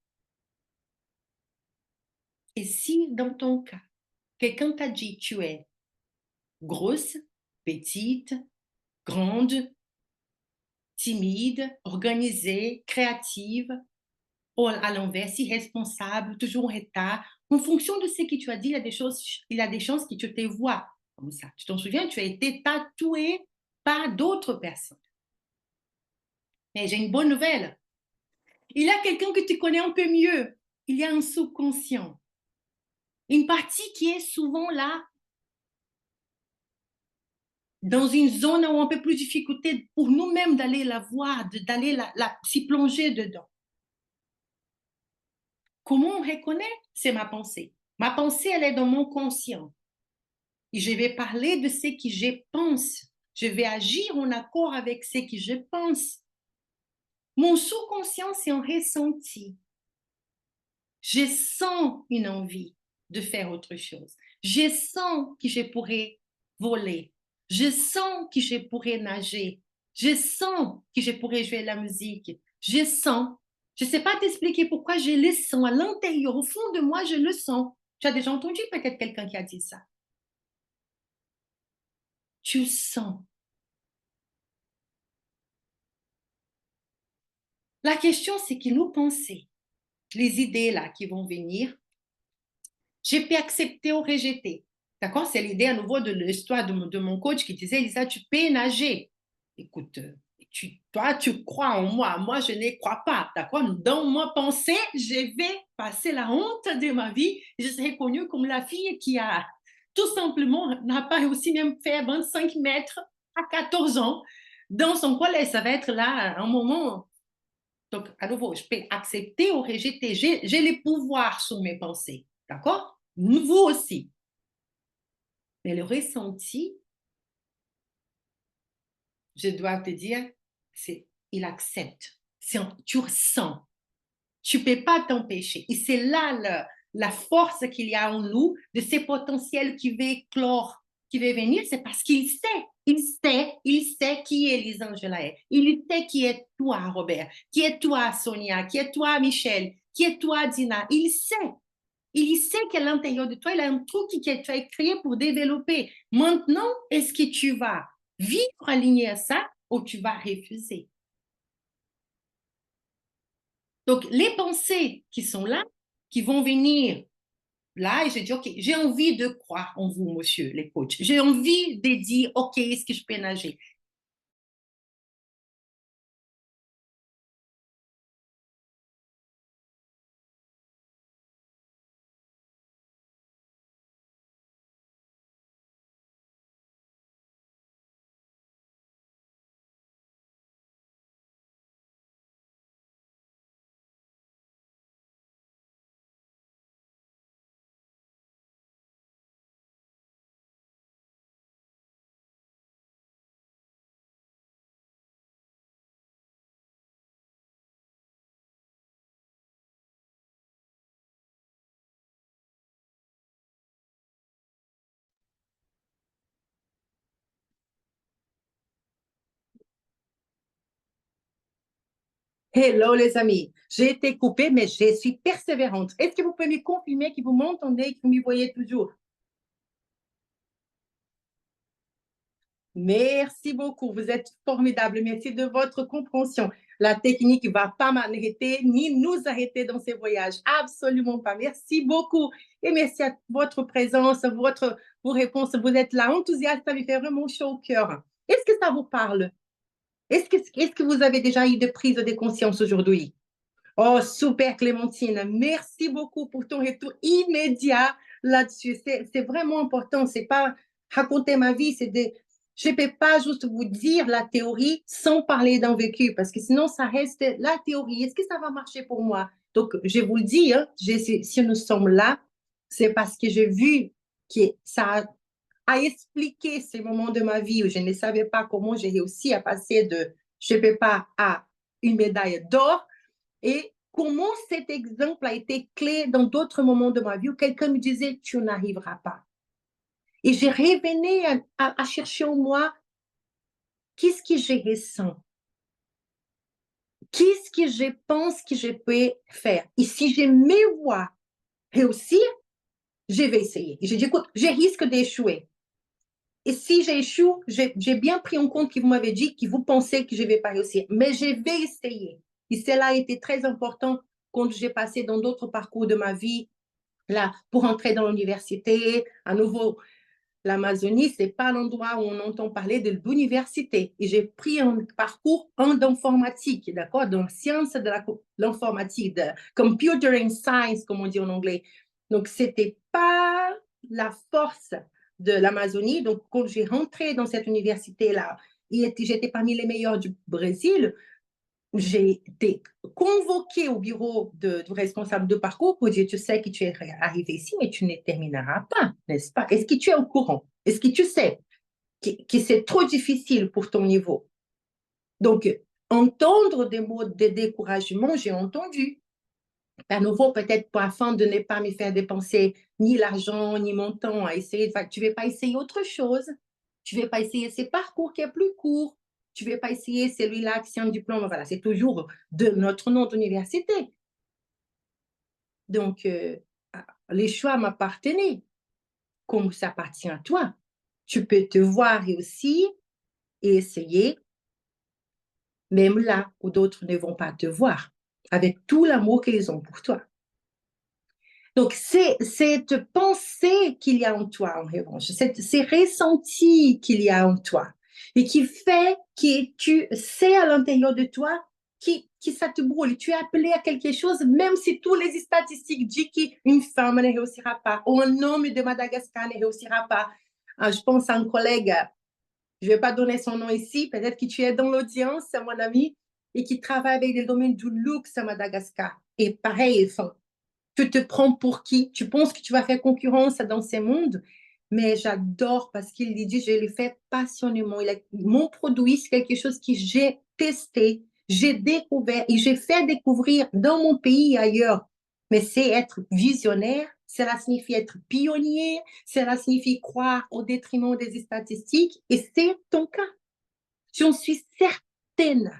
Et si, dans ton cas, quelqu'un t'a dit tu es grosse, petite, grande, timide, organisée, créative, ou à l'inverse, irresponsable, toujours en retard, en fonction de ce que tu as dit, il y a des chances que tu te vois comme ça. Tu t'en souviens, tu as été tatoué par d'autres personnes. Mais j'ai une bonne nouvelle. Il y a quelqu'un que tu connais un peu mieux. Il y a un subconscient. Une partie qui est souvent là, dans une zone où on peut plus de difficulté pour nous-mêmes d'aller la voir, d'aller s'y plonger dedans. Comment on reconnaît? C'est ma pensée. Ma pensée, elle est dans mon conscient. Et je vais parler de ce que je pense. Je vais agir en accord avec ce que je pense. Mon sous-conscient, c'est un ressenti. Je sens une envie de faire autre chose. Je sens que je pourrais voler. Je sens que je pourrais nager. Je sens que je pourrais jouer de la musique. Je sens. Je ne sais pas t'expliquer pourquoi je le sens à l'intérieur. Au fond de moi, je le sens. Tu as déjà entendu peut-être quelqu'un qui a dit ça. Tu sens. La question, c'est que nous pensons, les idées là qui vont venir, je peux accepter ou rejeter. D'accord? C'est l'idée à nouveau de l'histoire de mon coach qui disait, Lisa, tu peux nager. Écoute, toi, tu crois en moi. Moi, je ne crois pas. D'accord? Dans ma pensée, je vais passer la honte de ma vie. Je serai connue comme la fille qui a tout simplement n'a pas réussi même faire 25 mètres à 14 ans dans son collège. Ça va être là un moment. Donc, à nouveau, je peux accepter ou rejeter. J'ai les pouvoirs sur mes pensées. D'accord? Vous aussi. Mais le ressenti, je dois te dire, c'est il accepte. Tu ressens. Tu ne peux pas t'empêcher. Et c'est là la force qu'il y a en nous, de ces potentiels qui vont éclore, qui vont venir, c'est parce qu'il sait. Il sait qui est Lisangela est. Il sait qui est toi, Robert, qui est toi, Sonia, qui est toi, Michel, qui est toi, Dina. Il sait. Il sait qu'à l'intérieur de toi, il a un truc que tu as créé pour développer. Maintenant, est-ce que tu vas vivre aligné à ça ou tu vas refuser? Donc, les pensées qui sont là, qui vont venir là, et je dis, OK, j'ai envie de croire en vous, monsieur, les coachs. J'ai envie de dire, OK, est-ce que je peux nager? Hello les amis, j'ai été coupée, mais je suis persévérante. Est-ce que vous pouvez me confirmer que vous m'entendez et que vous me voyez toujours? Merci beaucoup, vous êtes formidable. Merci de votre compréhension. La technique ne va pas m'arrêter ni nous arrêter dans ces voyages. Absolument pas. Merci beaucoup. Et merci à votre présence, vos réponses. Vous êtes là, enthousiaste, ça me fait vraiment chaud au cœur. Est-ce que ça vous parle? Est-ce que vous avez déjà eu de prise de conscience aujourd'hui? Oh, super Clémentine. Merci beaucoup pour ton retour immédiat là-dessus. C'est vraiment important. C'est pas raconter ma vie, je ne peux pas juste vous dire la théorie sans parler d'un vécu parce que sinon ça reste la théorie. Est-ce que ça va marcher pour moi? Donc, je vous le dis, hein, si nous sommes là, c'est parce que j'ai vu que ça a expliqué ces moments de ma vie où je ne savais pas comment j'ai réussi à passer de je ne peux pas à une médaille d'or et comment cet exemple a été clé dans d'autres moments de ma vie où quelqu'un me disait, tu n'arriveras pas. Et j'ai revenu à chercher en moi, qu'est-ce que je ressens? Qu'est-ce que je pense que je peux faire? Et si je me vois réussir, je vais essayer. Et je dis, écoute, je risque d'échouer. Et si j'échoue, j'ai bien pris en compte que vous m'avez dit que vous pensez que je ne vais pas réussir, mais je vais essayer. Et cela a été très important quand j'ai passé dans d'autres parcours de ma vie, là, pour entrer dans l'université, à nouveau. l'Amazonie, ce n'est pas l'endroit où on entend parler de l'université. Et j'ai pris un parcours en informatique, d'accord, dans sciences de l'informatique, de computer science, comme on dit en anglais. Donc, ce n'était pas la force de l'Amazonie. Donc, quand j'ai rentré dans cette université-là, j'étais parmi les meilleurs du Brésil. J'ai été convoquée au bureau du responsable de parcours pour dire, tu sais que tu es arrivé ici, mais tu ne termineras pas, n'est-ce pas? Est-ce que tu es au courant? Est-ce que tu sais que c'est trop difficile pour ton niveau? Donc, entendre des mots de découragement, j'ai entendu. À nouveau, peut-être pas afin de ne pas me faire dépenser ni l'argent, ni mon temps à essayer. Tu ne vas pas essayer autre chose. Tu ne vas pas essayer ce parcours qui est plus court. Tu ne vas pas essayer celui-là qui a un diplôme. Voilà, c'est toujours de notre nom d'université. Donc, les choix m'appartenaient, comme ça appartient à toi. Tu peux te voir et aussi et essayer, même là où d'autres ne vont pas te voir, avec tout l'amour qu'ils ont pour toi. Donc, c'est cette pensée qu'il y a en toi, en revanche, ces ressentis qu'il y a en toi, et qui fait que tu sais à l'intérieur de toi que ça te brûle. Tu es appelé à quelque chose, même si tous les statistiques disent qu'une femme ne réussira pas, ou un homme de Madagascar ne réussira pas. Je pense à un collègue, je ne vais pas donner son nom ici, peut-être que tu es dans l'audience, mon ami, et qui travaille avec le domaine du luxe à Madagascar. Et pareil, enfin, tu te prends pour qui? Tu penses que tu vas faire concurrence dans ces mondes? Mais j'adore parce qu'il dit, je le fais passionnément. Mon produit, c'est quelque chose que j'ai testé, j'ai découvert et j'ai fait découvrir dans mon pays et ailleurs. Mais c'est être visionnaire, cela signifie être pionnier, cela signifie croire au détriment des statistiques et c'est ton cas. J'en suis certaine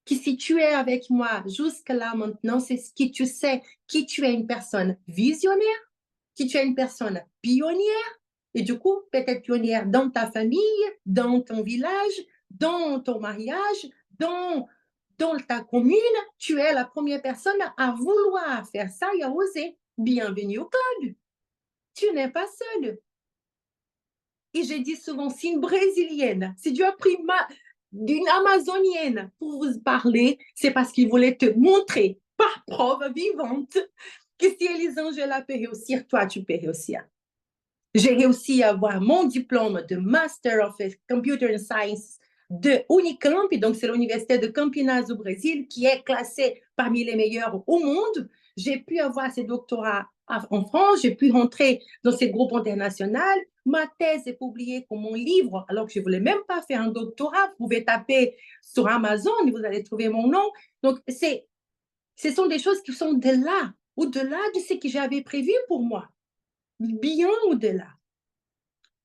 que si tu es avec moi jusque-là maintenant, c'est ce que tu sais, que tu es une personne visionnaire, que tu es une personne pionnière, et du coup, peut-être pionnière dans ta famille, dans ton village, dans ton mariage, dans ta commune, tu es la première personne à vouloir faire ça et à oser. Bienvenue au club. Tu n'es pas seule. Et j'ai dit souvent, si une Brésilienne, si tu as pris d'une Amazonienne pour vous parler, c'est parce qu'il voulait te montrer par preuve vivante que si Elisangela peut réussir, toi, tu peux réussir. J'ai réussi à avoir mon diplôme de Master of Computer Science de Unicamp, donc c'est l'université de Campinas au Brésil, qui est classée parmi les meilleurs au monde. J'ai pu avoir ces doctorats en France, j'ai pu rentrer dans ces groupes internationaux. Ma thèse est publiée comme mon livre, alors que je ne voulais même pas faire un doctorat. Vous pouvez taper sur Amazon et vous allez trouver mon nom. Donc, ce sont des choses qui sont de là, au-delà de ce que j'avais prévu pour moi, bien au-delà.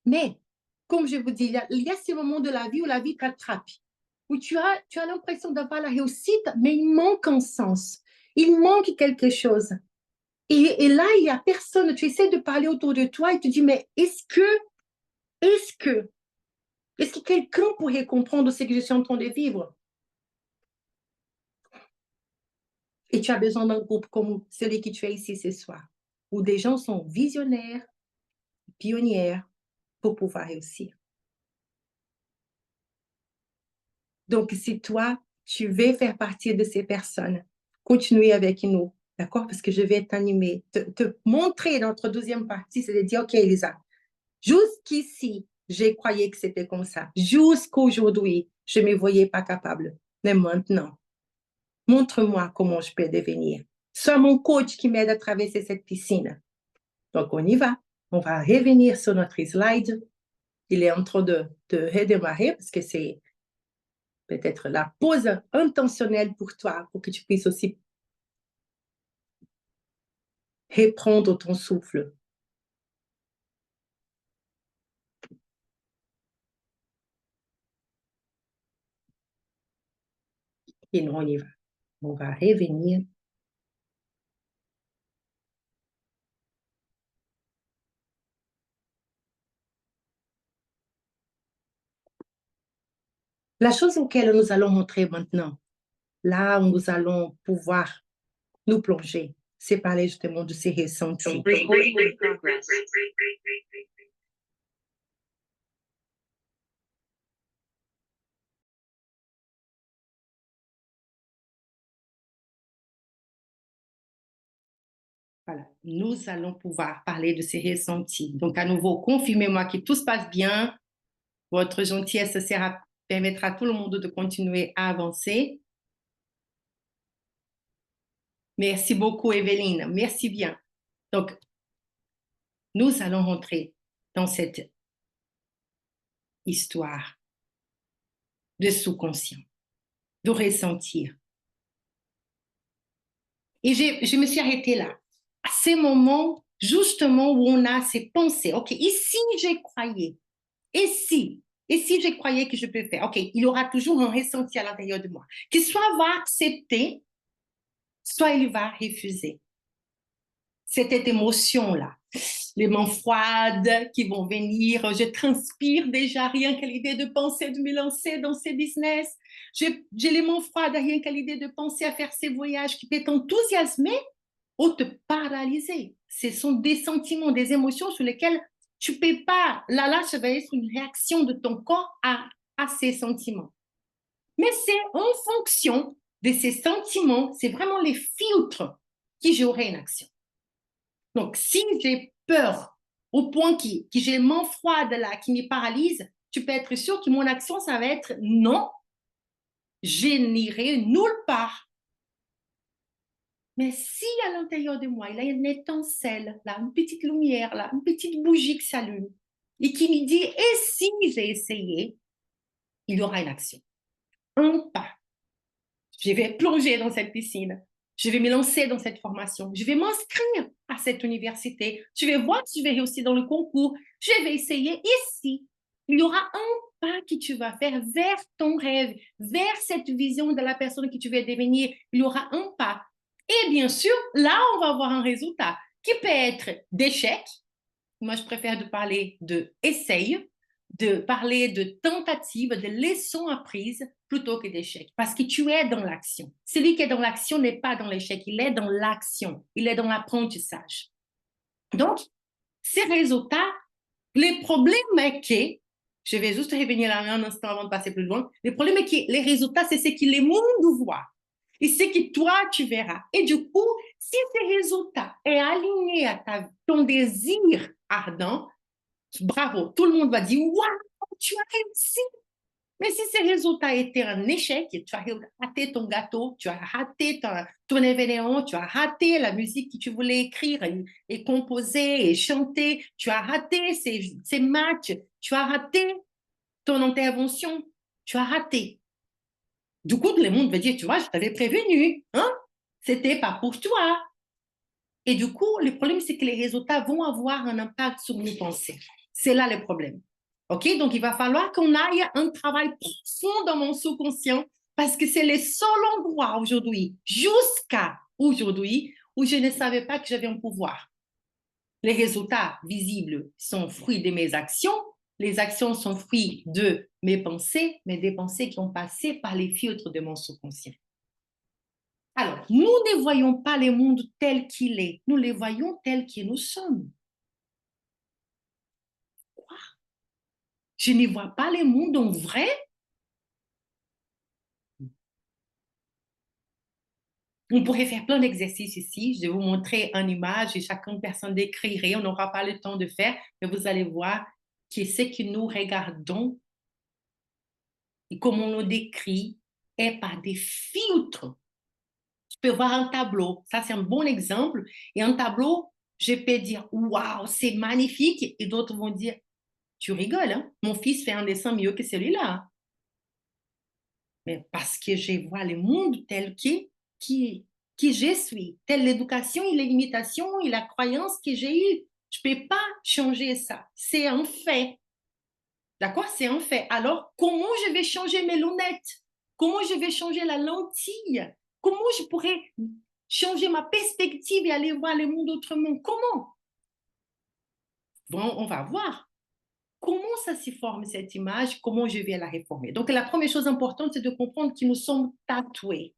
Mais, comme je vous dis, il y a ces moments de la vie où la vie t'attrape, où tu as l'impression d'avoir la réussite, mais il manque un sens. Il manque quelque chose. Et là, il n'y a personne. Tu essaies de parler autour de toi et tu dis, mais est-ce que, est-ce que quelqu'un pourrait comprendre ce que je suis en train de vivre? Et tu as besoin d'un groupe comme celui que tu as ici ce soir, où des gens sont visionnaires, pionnières, pour pouvoir réussir. Donc, si toi, tu veux faire partie de ces personnes, continue avec nous, d'accord? Parce que je vais t'animer, te montrer notre deuxième partie, c'est de dire, OK, Elisa, jusqu'ici, j'ai croyé que c'était comme ça. Jusqu'aujourd'hui, je ne me voyais pas capable. Mais maintenant, montre-moi comment je peux devenir. Sois mon coach qui m'aide à traverser cette piscine. Donc, on y va. On va revenir sur notre slide. Il est en train de redémarrer parce que c'est peut-être la pause intentionnelle pour toi, pour que tu puisses aussi reprendre ton souffle. Et nous, on y va. On va revenir. La chose auquel nous allons montrer maintenant, là où nous allons pouvoir nous plonger, c'est parler justement de ces ressentis. Voilà, nous allons pouvoir parler de ces ressentis. Donc, à nouveau, confirmez-moi que tout se passe bien. Votre gentillesse permettra à tout le monde de continuer à avancer. Merci beaucoup, Evelyne. Merci bien. Donc, nous allons rentrer dans cette histoire de sous-conscient, de ressentir. Et je me suis arrêtée là, à ces moments justement où on a ces pensées. OK, ici, j'ai croyé. Et si je croyais que je peux faire, OK, il y aura toujours un ressenti à l'intérieur de moi, qui soit va accepter, soit il va refuser. Cette émotion-là, les mains froides qui vont venir, je transpire déjà rien qu'à l'idée de penser de me lancer dans ces business. J'ai les mains froides rien qu'à l'idée de penser à faire ces voyages qui peuvent t'enthousiasmer ou te paralyser. Ce sont des sentiments, des émotions sur lesquelles tu ne peux pas. Là, ça va être une réaction de ton corps à ces sentiments. Mais c'est en fonction de ces sentiments, c'est vraiment les filtres qui j'aurai une action. Donc, si j'ai peur au point que j'ai les mains froides là, qui me paralysent, tu peux être sûr que mon action, ça va être non, je n'irai nulle part. Mais si à l'intérieur de moi, il y a une étincelle, là, une petite lumière, là, une petite bougie qui s'allume et qui me dit, et si j'ai essayé, il y aura une action. Un pas. Je vais plonger dans cette piscine. Je vais me lancer dans cette formation. Je vais m'inscrire à cette université. Je vais voir si je vais réussir dans le concours. Je vais essayer ici. Il y aura un pas que tu vas faire vers ton rêve, vers cette vision de la personne que tu veux devenir. Il y aura un pas. Et bien sûr, là, on va avoir un résultat qui peut être d'échec. Moi, je préfère de parler de essai, de parler de tentative, de leçons apprises plutôt que d'échec. Parce que tu es dans l'action. Celui qui est dans l'action n'est pas dans l'échec, il est dans l'action, il est dans l'apprentissage. Donc, ces résultats, le problème est que, je vais juste revenir là un instant avant de passer plus loin, le problème est que les résultats, c'est ce que les mondes voient. Et ce que toi, tu verras. Et du coup, si ces résultats est aligné à ton désir ardent, bravo, tout le monde va dire, waouh, tu as réussi. Mais si ces résultats étaient un échec, tu as raté ton gâteau, tu as raté ton événement, tu as raté la musique que tu voulais écrire et composer et chanter, tu as raté ces matchs, tu as raté ton intervention, tu as raté. Du coup, le monde va dire, tu vois, je t'avais prévenu, hein? C'était pas pour toi. Et du coup, le problème, c'est que les résultats vont avoir un impact sur nos pensées. C'est là le problème. OK? Donc, il va falloir qu'on aille un travail profond dans mon sous-conscient parce que c'est le seul endroit aujourd'hui, jusqu'à aujourd'hui, où je ne savais pas que j'avais un pouvoir. Les résultats visibles sont fruits de mes actions. Les actions sont fruits de mes pensées, mais des pensées qui ont passé par les filtres de mon sous-conscient. Alors, nous ne voyons pas le monde tel qu'il est, nous le voyons tel que nous sommes. Quoi? Je ne vois pas le monde en vrai? On pourrait faire plein d'exercices ici. Je vais vous montrer une image et chacune personne décrirait. On n'aura pas le temps de faire, mais vous allez voir que ce que nous regardons et comment on nous décrit est par des filtres. Tu peux voir un tableau. Ça, c'est un bon exemple. Et un tableau, je peux dire, waouh, c'est magnifique. Et d'autres vont dire, tu rigoles, hein? Mon fils fait un dessin mieux que celui-là. Mais parce que je vois le monde tel qui je suis, telle l'éducation et les limitations et la croyance que j'ai eue. Je ne peux pas changer ça. C'est un fait. D'accord? C'est un fait. Alors, comment je vais changer mes lunettes? Comment je vais changer la lentille? Comment je pourrais changer ma perspective et aller voir le monde autrement? Comment? Bon, on va voir. Comment ça se forme cette image? Comment je vais la réformer? Donc, la première chose importante, c'est de comprendre que nous sommes tatoués.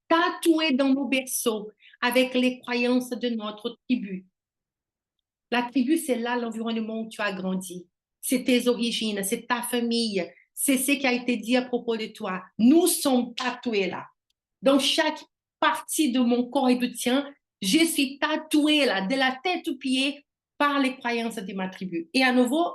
Tatoués dans nos berceaux avec les croyances de notre tribu. La tribu, c'est là l'environnement où tu as grandi. C'est tes origines, c'est ta famille, c'est ce qui a été dit à propos de toi. Nous sommes tatoués là. Dans chaque partie de mon corps et du tien, Je suis tatouée là, de la tête aux pieds par les croyances de ma tribu. Et à nouveau,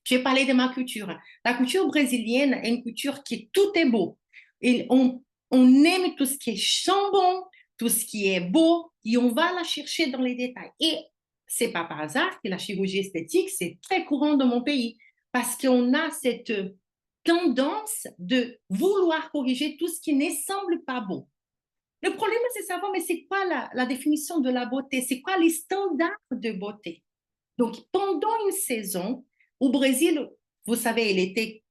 je vais parler de ma culture. La culture brésilienne est une culture qui tout est beau. Et on aime tout ce qui est chambon, tout ce qui est beau, et on va la chercher dans les détails. Et c'est pas par hasard que la chirurgie esthétique, c'est très courant dans mon pays, parce qu'on a cette tendance de vouloir corriger tout ce qui ne semble pas beau. Le problème, c'est de savoir, mais c'est quoi la définition de la beauté? C'est quoi les standards de beauté? Donc, pendant une saison, au Brésil, vous savez, il était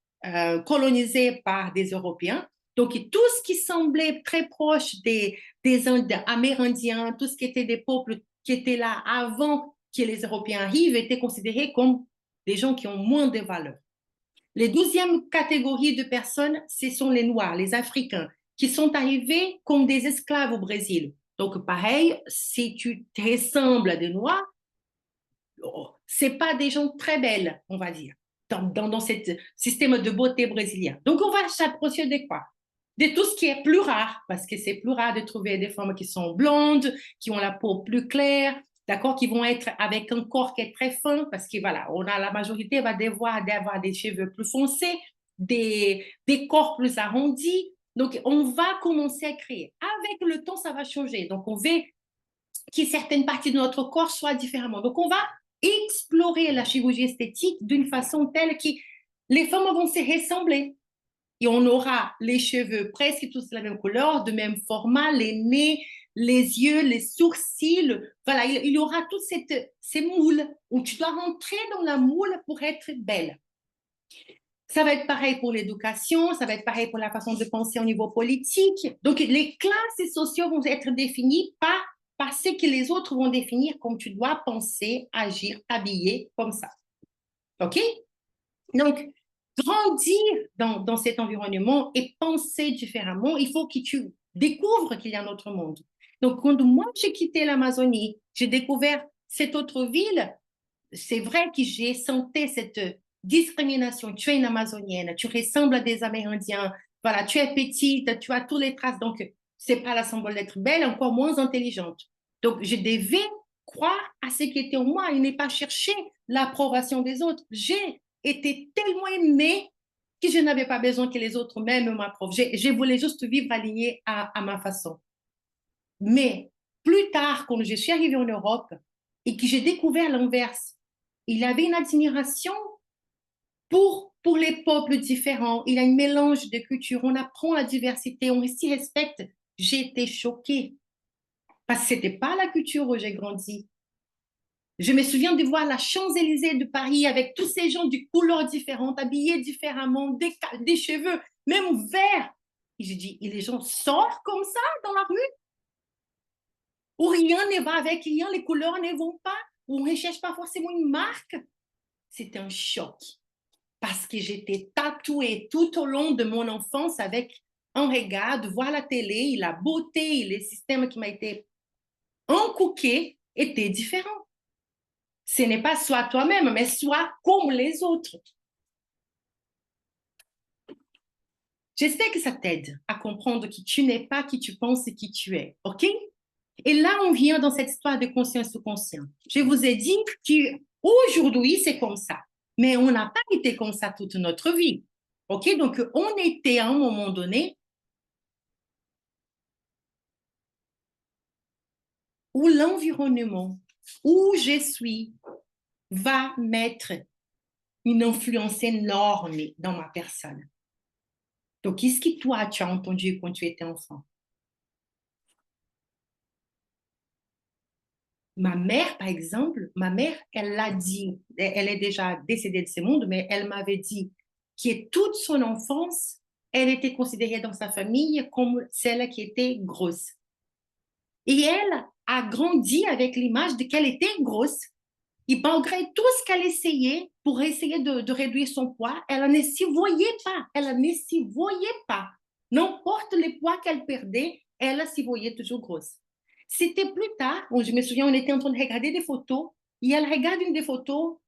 colonisé par des Européens. Donc, tout ce qui semblait très proche des Amérindiens, tout ce qui était des peuples qui étaient là avant que les Européens arrivent, était considéré comme des gens qui ont moins de valeur. Les deuxième catégorie de personnes, ce sont les Noirs, les Africains, qui sont arrivés comme des esclaves au Brésil. Donc, pareil, si tu te ressembles à des Noirs, c'est pas des gens très belles, on va dire, dans ce système de beauté brésilien. Donc, on va s'approcher de quoi? De tout ce qui est plus rare, parce que c'est plus rare de trouver des femmes qui sont blondes, qui ont la peau plus claire, d'accord, qui vont être avec un corps qui est très fin, parce que voilà, on a la majorité va devoir avoir des cheveux plus foncés, des corps plus arrondis. Donc, on va commencer à créer. Avec le temps, ça va changer. Donc, on veut que certaines parties de notre corps soient différemment. Donc, on va explorer la chirurgie esthétique d'une façon telle que les femmes vont se ressembler. Et on aura les cheveux presque tous de la même couleur, de même format, les nez, les yeux, les sourcils. Voilà, il y aura toutes ces moules où tu dois rentrer dans la moule pour être belle. Ça va être pareil pour l'éducation, ça va être pareil pour la façon de penser au niveau politique. Donc, les classes sociaux vont être définies par ce que les autres vont définir comme tu dois penser, agir, t'habiller comme ça. OK? Donc, grandir dans cet environnement et penser différemment, il faut que tu découvres qu'il y a un autre monde. Donc, quand moi, j'ai quitté l'Amazonie, j'ai découvert cette autre ville, c'est vrai que j'ai senti cette discrimination. Tu es une Amazonienne, tu ressembles à des Amérindiens, voilà, tu es petite, tu as toutes les traces, donc c'est pas la symbole d'être belle, encore moins intelligente. Donc, je devais croire à ce qui était en moi et ne pas chercher l'approbation des autres. J'ai été tellement aimée que je n'avais pas besoin que les autres même m'approuvent. Je voulais juste vivre alignée à ma façon. Mais plus tard, quand je suis arrivée en Europe et que j'ai découvert l'inverse, il y avait une admiration pour les peuples différents. Il y a un mélange de cultures. On apprend la diversité, on s'y respecte. J'ai été choquée parce que ce n'était pas la culture où j'ai grandi. Je me souviens de voir la Champs-Élysées de Paris avec tous ces gens de couleurs différentes, habillés différemment, des cheveux, même verts. Et je dis, et les gens sortent comme ça dans la rue? Où rien ne va avec rien, les couleurs ne vont pas, où on ne recherche pas forcément une marque? C'était un choc parce que j'étais tatouée tout au long de mon enfance avec un regard de voir la télé, la beauté et le système qui m'a été inculqué était différent. Ce n'est pas soit toi-même, mais soit comme les autres. J'espère que ça t'aide à comprendre qui tu n'es pas, qui tu penses et qui tu es. OK? Et là, on vient dans cette histoire de conscience sous-conscient. Je vous ai dit qu'aujourd'hui, c'est comme ça. Mais on n'a pas été comme ça toute notre vie. OK? Donc, on était à un moment donné où l'environnement, où je suis, va mettre une influence énorme dans ma personne. Donc, qu'est-ce que toi, tu as entendu quand tu étais enfant? Ma mère, par exemple, ma mère, elle l'a dit, elle est déjà décédée de ce monde, mais elle m'avait dit que toute son enfance, elle était considérée dans sa famille comme celle qui était grosse. Et elle a grandi avec l'image de qu'elle était grosse. Et malgré tout ce qu'elle essayait pour essayer de réduire son poids, elle ne s'y voyait pas. Elle ne s'y voyait pas. N'importe le poids qu'elle perdait, elle s'y voyait toujours grosse. C'était plus tard, je me souviens, on était en train de regarder des photos, et elle regarde une des photos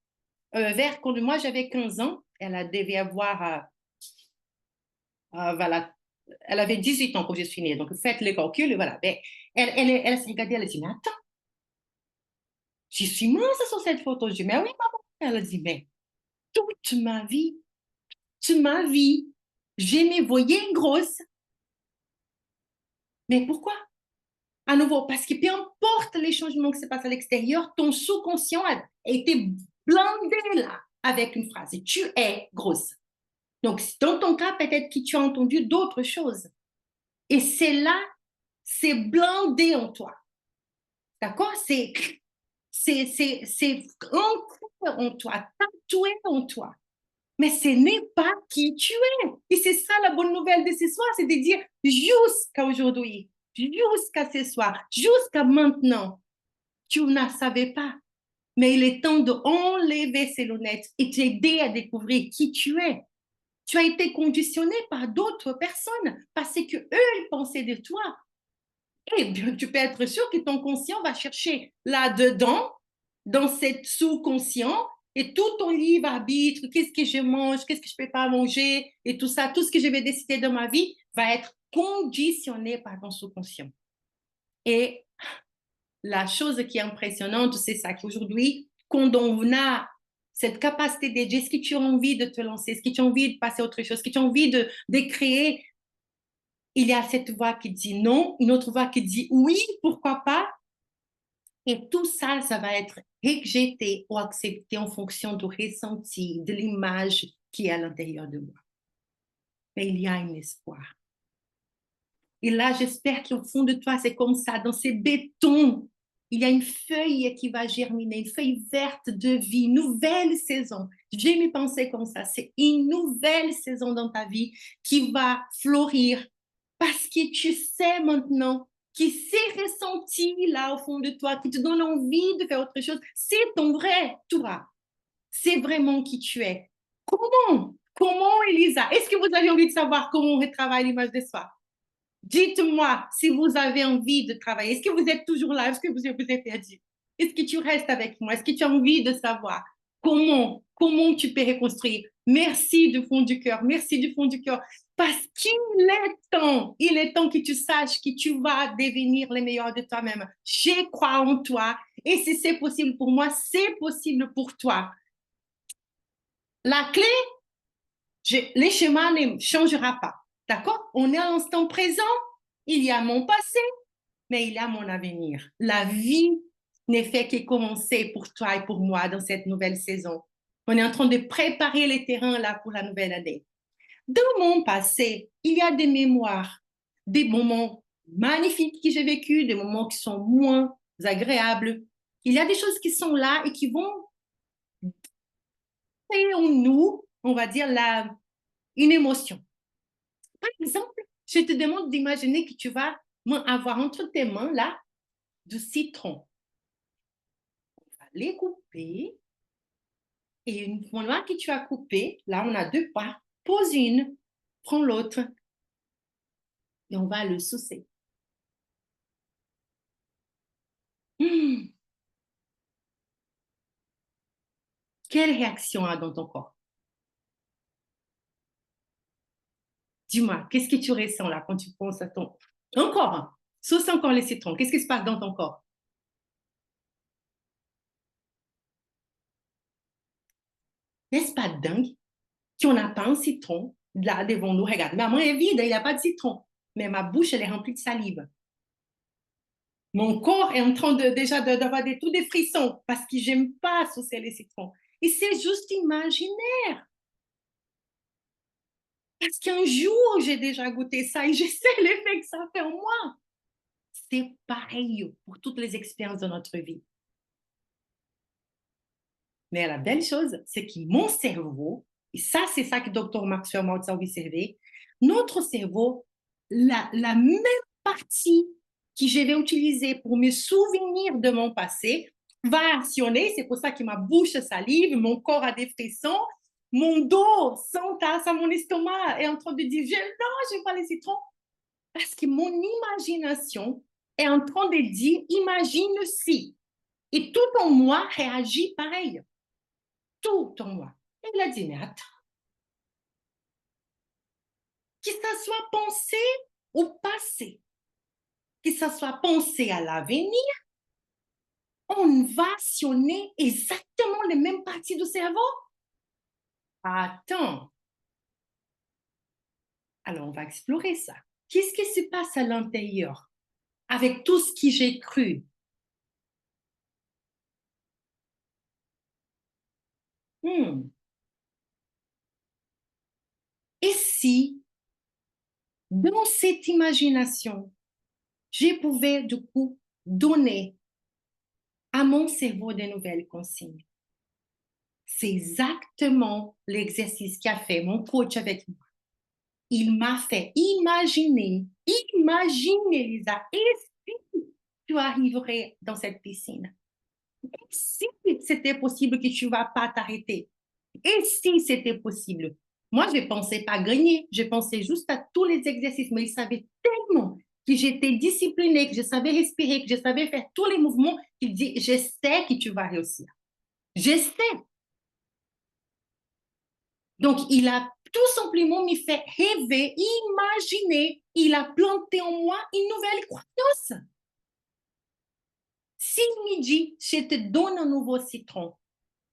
vers quand moi j'avais 15 ans, elle devait avoir voilà, elle avait 18 ans quand je suis née, donc faites les calculs, voilà. Ben, elle s'est regardée, elle a dit, mais attends, je suis mince sur cette photo. Je dis, mais oui, maman. Elle a dit, mais toute ma vie, je me voyais grosse. Mais pourquoi? À nouveau, parce que peu importe les changements qui se passent à l'extérieur, ton sous-conscient a été blindé là avec une phrase. Tu es grosse. Donc, dans ton cas, peut-être que tu as entendu d'autres choses. Et c'est là, c'est blindé en toi. D'accord? C'est ancré en toi, tatoué en toi. Mais ce n'est pas qui tu es. Et c'est ça la bonne nouvelle de ce soir, c'est de dire jusqu'à aujourd'hui, jusqu'à ce soir, jusqu'à maintenant, tu ne savais pas. Mais il est temps d'enlever ces lunettes et t'aider à découvrir qui tu es. Tu as été conditionné par d'autres personnes parce que eux ils pensaient de toi. Et bien, tu peux être sûr que ton conscient va chercher là-dedans, dans cette sous-conscient, et tout ton livre arbitre, qu'est-ce que je mange, qu'est-ce que je ne peux pas manger, et tout ça, tout ce que je vais décider dans ma vie va être conditionné par ton sous-conscient. Et la chose qui est impressionnante, c'est ça qu'aujourd'hui, quand on a cette capacité d'aider, est-ce que tu as envie de te lancer, est-ce que tu as envie de passer à autre chose, est-ce que tu as envie de créer, il y a cette voix qui dit non, une autre voix qui dit oui, pourquoi pas. Et tout ça, ça va être rejeté ou accepté en fonction du ressenti, de l'image qui est à l'intérieur de moi. Mais il y a un espoir. Et là, j'espère qu'au fond de toi, c'est comme ça, dans ces bétons, il y a une feuille qui va germiner, une feuille verte de vie, une nouvelle saison. J'ai mis pensé comme ça, c'est une nouvelle saison dans ta vie qui va fleurir parce que tu sais maintenant que ces ressentis là au fond de toi, qui te donnent envie de faire autre chose, c'est ton vrai toi. C'est vraiment qui tu es. Comment? Comment, Elisa? Est-ce que vous avez envie de savoir comment on retravaille l'image de soi? Dites-moi si vous avez envie de travailler. Est-ce que vous êtes toujours là? Est-ce que vous êtes perdu? Est-ce que tu restes avec moi? Est-ce que tu as envie de savoir comment tu peux reconstruire? Merci du fond du cœur. Merci du fond du cœur. Parce il est temps que tu saches que tu vas devenir le meilleur de toi-même. Je crois en toi. Et si c'est possible pour moi, c'est possible pour toi. La clé, les schémas ne changera pas. D'accord? On est à l'instant présent. Il y a mon passé, mais il y a mon avenir. La vie n'est fait que commencer pour toi et pour moi dans cette nouvelle saison. On est en train de préparer les terrains là pour la nouvelle année. Dans mon passé, il y a des mémoires, des moments magnifiques que j'ai vécus, des moments qui sont moins agréables. Il y a des choses qui sont là et qui vont créer en nous, on va dire, une émotion. Par exemple, je te demande d'imaginer que tu vas avoir entre tes mains là du citron. On va les couper et une fois que tu as coupé, là on a deux parts, pose une, prends l'autre et on va le saucer. Mmh. Quelle réaction a dans ton corps? Dis-moi, qu'est-ce que tu ressens là quand tu penses à ton... Encore, hein. Sauce encore les citrons. Qu'est-ce qui se passe dans ton corps? N'est-ce pas dingue qu'on n'a pas un citron là devant nous? Regarde, ma main est vide, il n'y a pas de citron. Mais ma bouche, elle est remplie de salive. Mon corps est en train déjà d'avoir tous des frissons parce que j'aime pas saucer les citrons. Et c'est juste imaginaire. Parce qu'un jour, j'ai déjà goûté ça et je sais l'effet que ça fait en moi. C'est pareil pour toutes les expériences de notre vie. Mais la belle chose, c'est que mon cerveau, et ça, c'est ça que Dr. Maxwell Maltz a observé, notre cerveau, la même partie que je vais utiliser pour me souvenir de mon passé va actionner. C'est pour ça que ma bouche salive, mon corps a des frissons, mon dos s'entasse à mon estomac est en train de dire non, je n'aime pas les citrons. Parce que mon imagination est en train de dire imagine si. Et tout en moi réagit pareil. Tout en moi. Et il a dit mais attends. que ça soit pensé au passé, que ça soit pensé à l'avenir, on va actionner exactement les mêmes parties du cerveau. Attends. Alors, on va explorer ça. Qu'est-ce qui se passe à l'intérieur avec tout ce que j'ai cru? Et si, dans cette imagination, je pouvais du coup donner à mon cerveau de nouvelles consignes? C'est exactement l'exercice qu'a fait mon coach avec moi. Il m'a fait imaginer, Lisa, et si tu arriverais dans cette piscine? Et si c'était possible que tu ne vas pas t'arrêter? Et si c'était possible? Moi, je ne pensais pas gagner, je pensais juste à tous les exercices, mais il savait tellement que j'étais disciplinée, que je savais respirer, que je savais faire tous les mouvements, qu'il dit, je sais que tu vas réussir. Je sais. Donc, il a tout simplement me fait rêver, imaginer, il a planté en moi une nouvelle croyance. S'il me dit, je te donne un nouveau citron,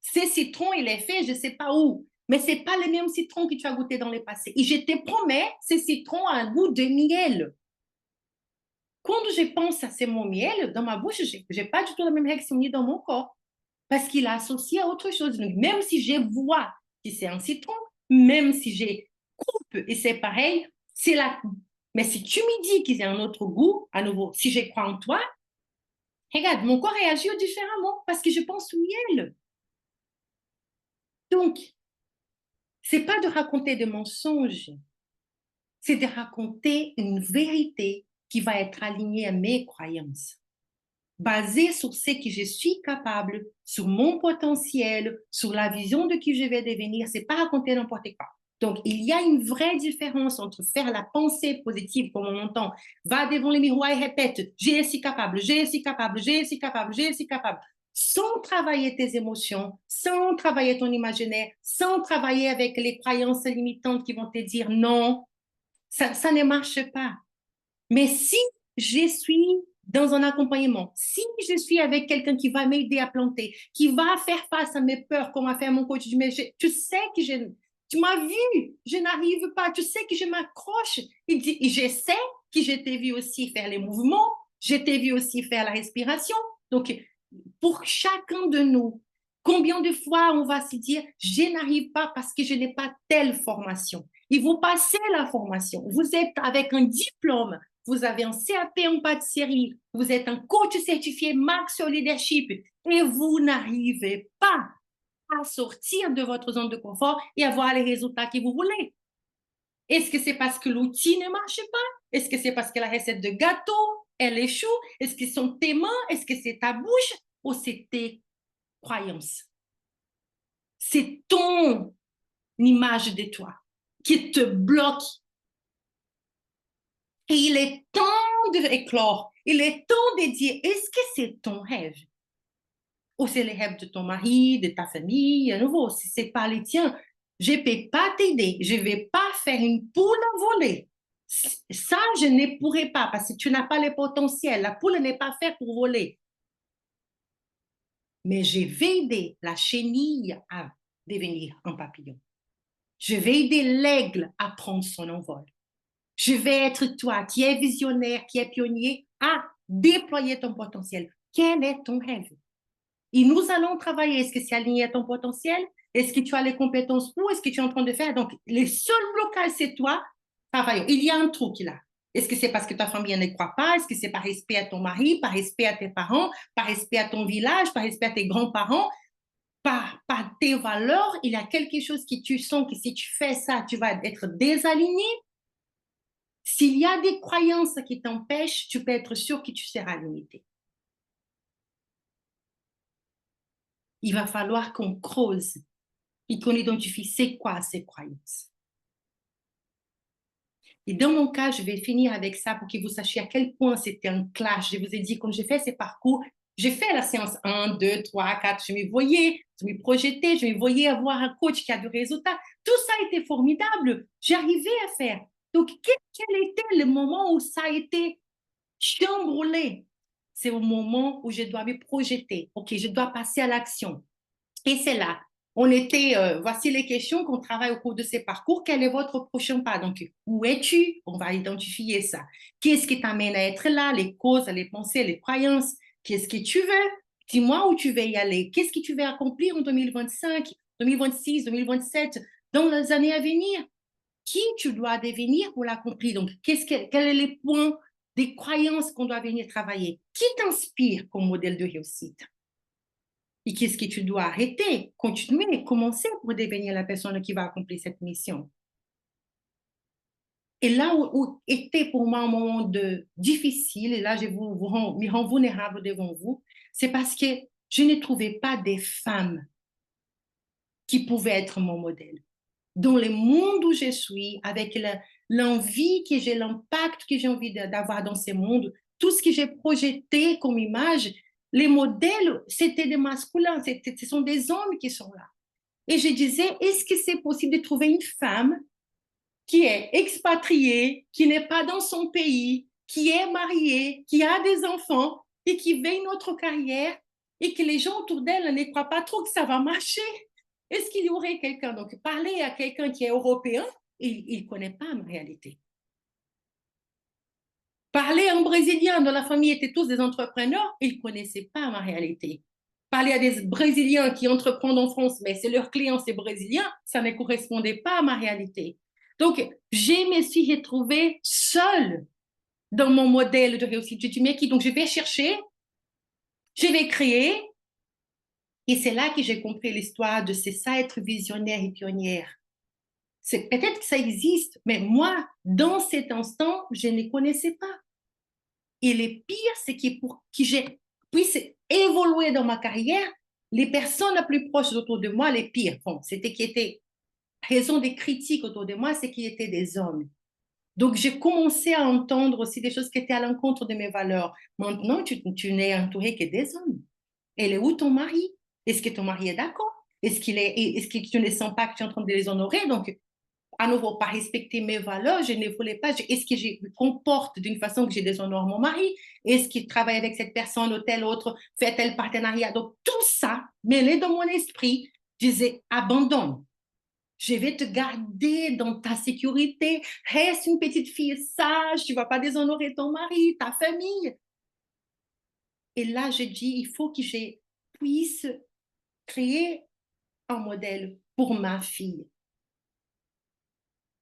ce citron, il est fait, je ne sais pas où, mais ce n'est pas le même citron que tu as goûté dans le passé. Et je te promets, ce citron a un goût de miel. Quand je pense à ce mot miel, dans ma bouche, je n'ai pas du tout la même réaction ni dans mon corps, parce qu'il a associé à autre chose. Donc, même si je vois que c'est un citron, même si je coupe et c'est pareil, c'est la... Mais si tu me dis qu'il y a un autre goût, à nouveau, si je crois en toi, regarde, mon corps réagit différemment parce que je pense au miel. Donc, c'est pas de raconter des mensonges, c'est de raconter une vérité qui va être alignée à mes croyances, basée sur ce que je suis capable, sur mon potentiel, sur la vision de qui je vais devenir. C'est pas raconter n'importe quoi. Donc, il y a une vraie différence entre faire la pensée positive, comme on entend, va devant le miroir et répète, j'ai si capable, j'ai si capable, j'ai si capable, j'ai si capable, sans travailler tes émotions, sans travailler ton imaginaire, sans travailler avec les croyances limitantes qui vont te dire non, ça ne marche pas. Mais si je suis dans un accompagnement, si je suis avec quelqu'un qui va m'aider à planter, qui va faire face à mes peurs, comme a fait mon coach, mais tu sais que tu m'as vu, je n'arrive pas, tu sais que je m'accroche. Il dit, et je sais que je t'ai vu aussi faire les mouvements, je t'ai vu aussi faire la respiration. Donc, pour chacun de nous, combien de fois on va se dire, je n'arrive pas parce que je n'ai pas telle formation. Et vous passez la formation, vous êtes avec un diplôme, vous avez un CAP en pâtisserie, vous êtes un coach certifié Max sur Leadership et vous n'arrivez pas à sortir de votre zone de confort et avoir les résultats que vous voulez. Est-ce que c'est parce que l'outil ne marche pas? Est-ce que c'est parce que la recette de gâteau, elle échoue? Est-ce que ce sont tes mains? Est-ce que c'est ta bouche? Ou c'est tes croyances? C'est ton image de toi qui te bloque. Et il est temps de éclore. Il est temps de dire, est-ce que c'est ton rêve? Ou c'est le rêve de ton mari, de ta famille? À nouveau, si ce n'est pas les tiens, je ne peux pas t'aider. Je ne vais pas faire une poule à voler. Ça, je ne pourrais pas parce que tu n'as pas le potentiel. La poule n'est pas faite pour voler. Mais je vais aider la chenille à devenir un papillon. Je vais aider l'aigle à prendre son envol. Je vais être toi qui es visionnaire, qui est pionnier, à déployer ton potentiel. Quel est ton rêve? Et nous allons travailler. Est-ce que c'est aligné à ton potentiel? Est-ce que tu as les compétences pour? Est-ce que tu es en train de faire? Donc, les seuls blocages, c'est toi. Travaillons. Il y a un trou là. Est-ce que c'est parce que ta famille ne croit pas? Est-ce que c'est par respect à ton mari, par respect à tes parents, par respect à ton village, par respect à tes grands-parents, par tes valeurs? Il y a quelque chose que tu sens que si tu fais ça, tu vas être désaligné. S'il y a des croyances qui t'empêchent, tu peux être sûr que tu seras limité. Il va falloir qu'on creuse et qu'on identifie c'est quoi ces croyances. Et dans mon cas, je vais finir avec ça pour que vous sachiez à quel point c'était un clash. Je vous ai dit, quand j'ai fait ces parcours, j'ai fait la séance 1, 2, 3, 4, je me voyais, je me projetais, je me voyais avoir un coach qui a du résultat. Tout ça était formidable. J'arrivais à faire. Donc, quel était le moment où ça a été chamboulé? C'est au moment où je dois me projeter. OK, je dois passer à l'action. Et c'est là. Voici les questions qu'on travaille au cours de ces parcours. Quel est votre prochain pas? Donc, où es-tu? On va identifier ça. Qu'est-ce qui t'amène à être là? Les causes, les pensées, les croyances. Qu'est-ce que tu veux? Dis-moi où tu veux y aller. Qu'est-ce que tu veux accomplir en 2025, 2026, 2027, dans les années à venir? Qui tu dois devenir pour l'accomplir? Donc, quels sont les points des croyances qu'on doit venir travailler? Qui t'inspire comme modèle de réussite? Et qu'est-ce que tu dois arrêter, continuer, commencer pour devenir la personne qui va accomplir cette mission? Et là où était pour moi un moment difficile, et là je me rends vulnérable devant vous, c'est parce que je ne trouvais pas des femmes qui pouvaient être mon modèle. Dans le monde où je suis, avec l'envie que j'ai, l'impact que j'ai envie d'avoir dans ce monde, tout ce que j'ai projeté comme image, les modèles, c'était des masculins, ce sont des hommes qui sont là. Et je disais, est-ce que c'est possible de trouver une femme qui est expatriée, qui n'est pas dans son pays, qui est mariée, qui a des enfants et qui veut une autre carrière et que les gens autour d'elle ne croient pas trop que ça va marcher? Est-ce qu'il y aurait quelqu'un? Donc, parler à quelqu'un qui est européen, il ne connaît pas ma réalité. Parler à un Brésilien dont la famille était tous des entrepreneurs, il ne connaissait pas ma réalité. Parler à des Brésiliens qui entreprennent en France, mais c'est leur client, c'est brésilien, ça ne correspondait pas à ma réalité. Donc, je me suis retrouvée seule dans mon modèle de réussite. Je dis, mais qui? Donc, je vais chercher, je vais créer. Et c'est là que j'ai compris l'histoire de c'est ça être visionnaire et pionnière. C'est peut-être que ça existe, mais moi, dans cet instant, je ne connaissais pas. Et le pire, c'est que pour que je puisse évoluer dans ma carrière, les personnes les plus proches autour de moi, les pires, bon, c'était qui étaient raison des critiques autour de moi, c'est qu'ils étaient des hommes. Donc, j'ai commencé à entendre aussi des choses qui étaient à l'encontre de mes valeurs. Maintenant, tu n'es entouré que des hommes. Elle est où ton mari? Est-ce que ton mari est d'accord? Est-ce que tu ne sens pas que tu es en train de les honorer? Donc, à nouveau, pas respecter mes valeurs, je ne voulais pas. Est-ce que je me comporte d'une façon que je déshonore mon mari? Est-ce qu'il travaille avec cette personne ou telle autre, fait tel partenariat? Donc, tout ça, mêlé dans mon esprit, je disais, abandonne. Je vais te garder dans ta sécurité. Reste une petite fille sage. Tu ne vas pas déshonorer ton mari, ta famille. Et là, je dis, il faut que je puisse créer un modèle pour ma fille.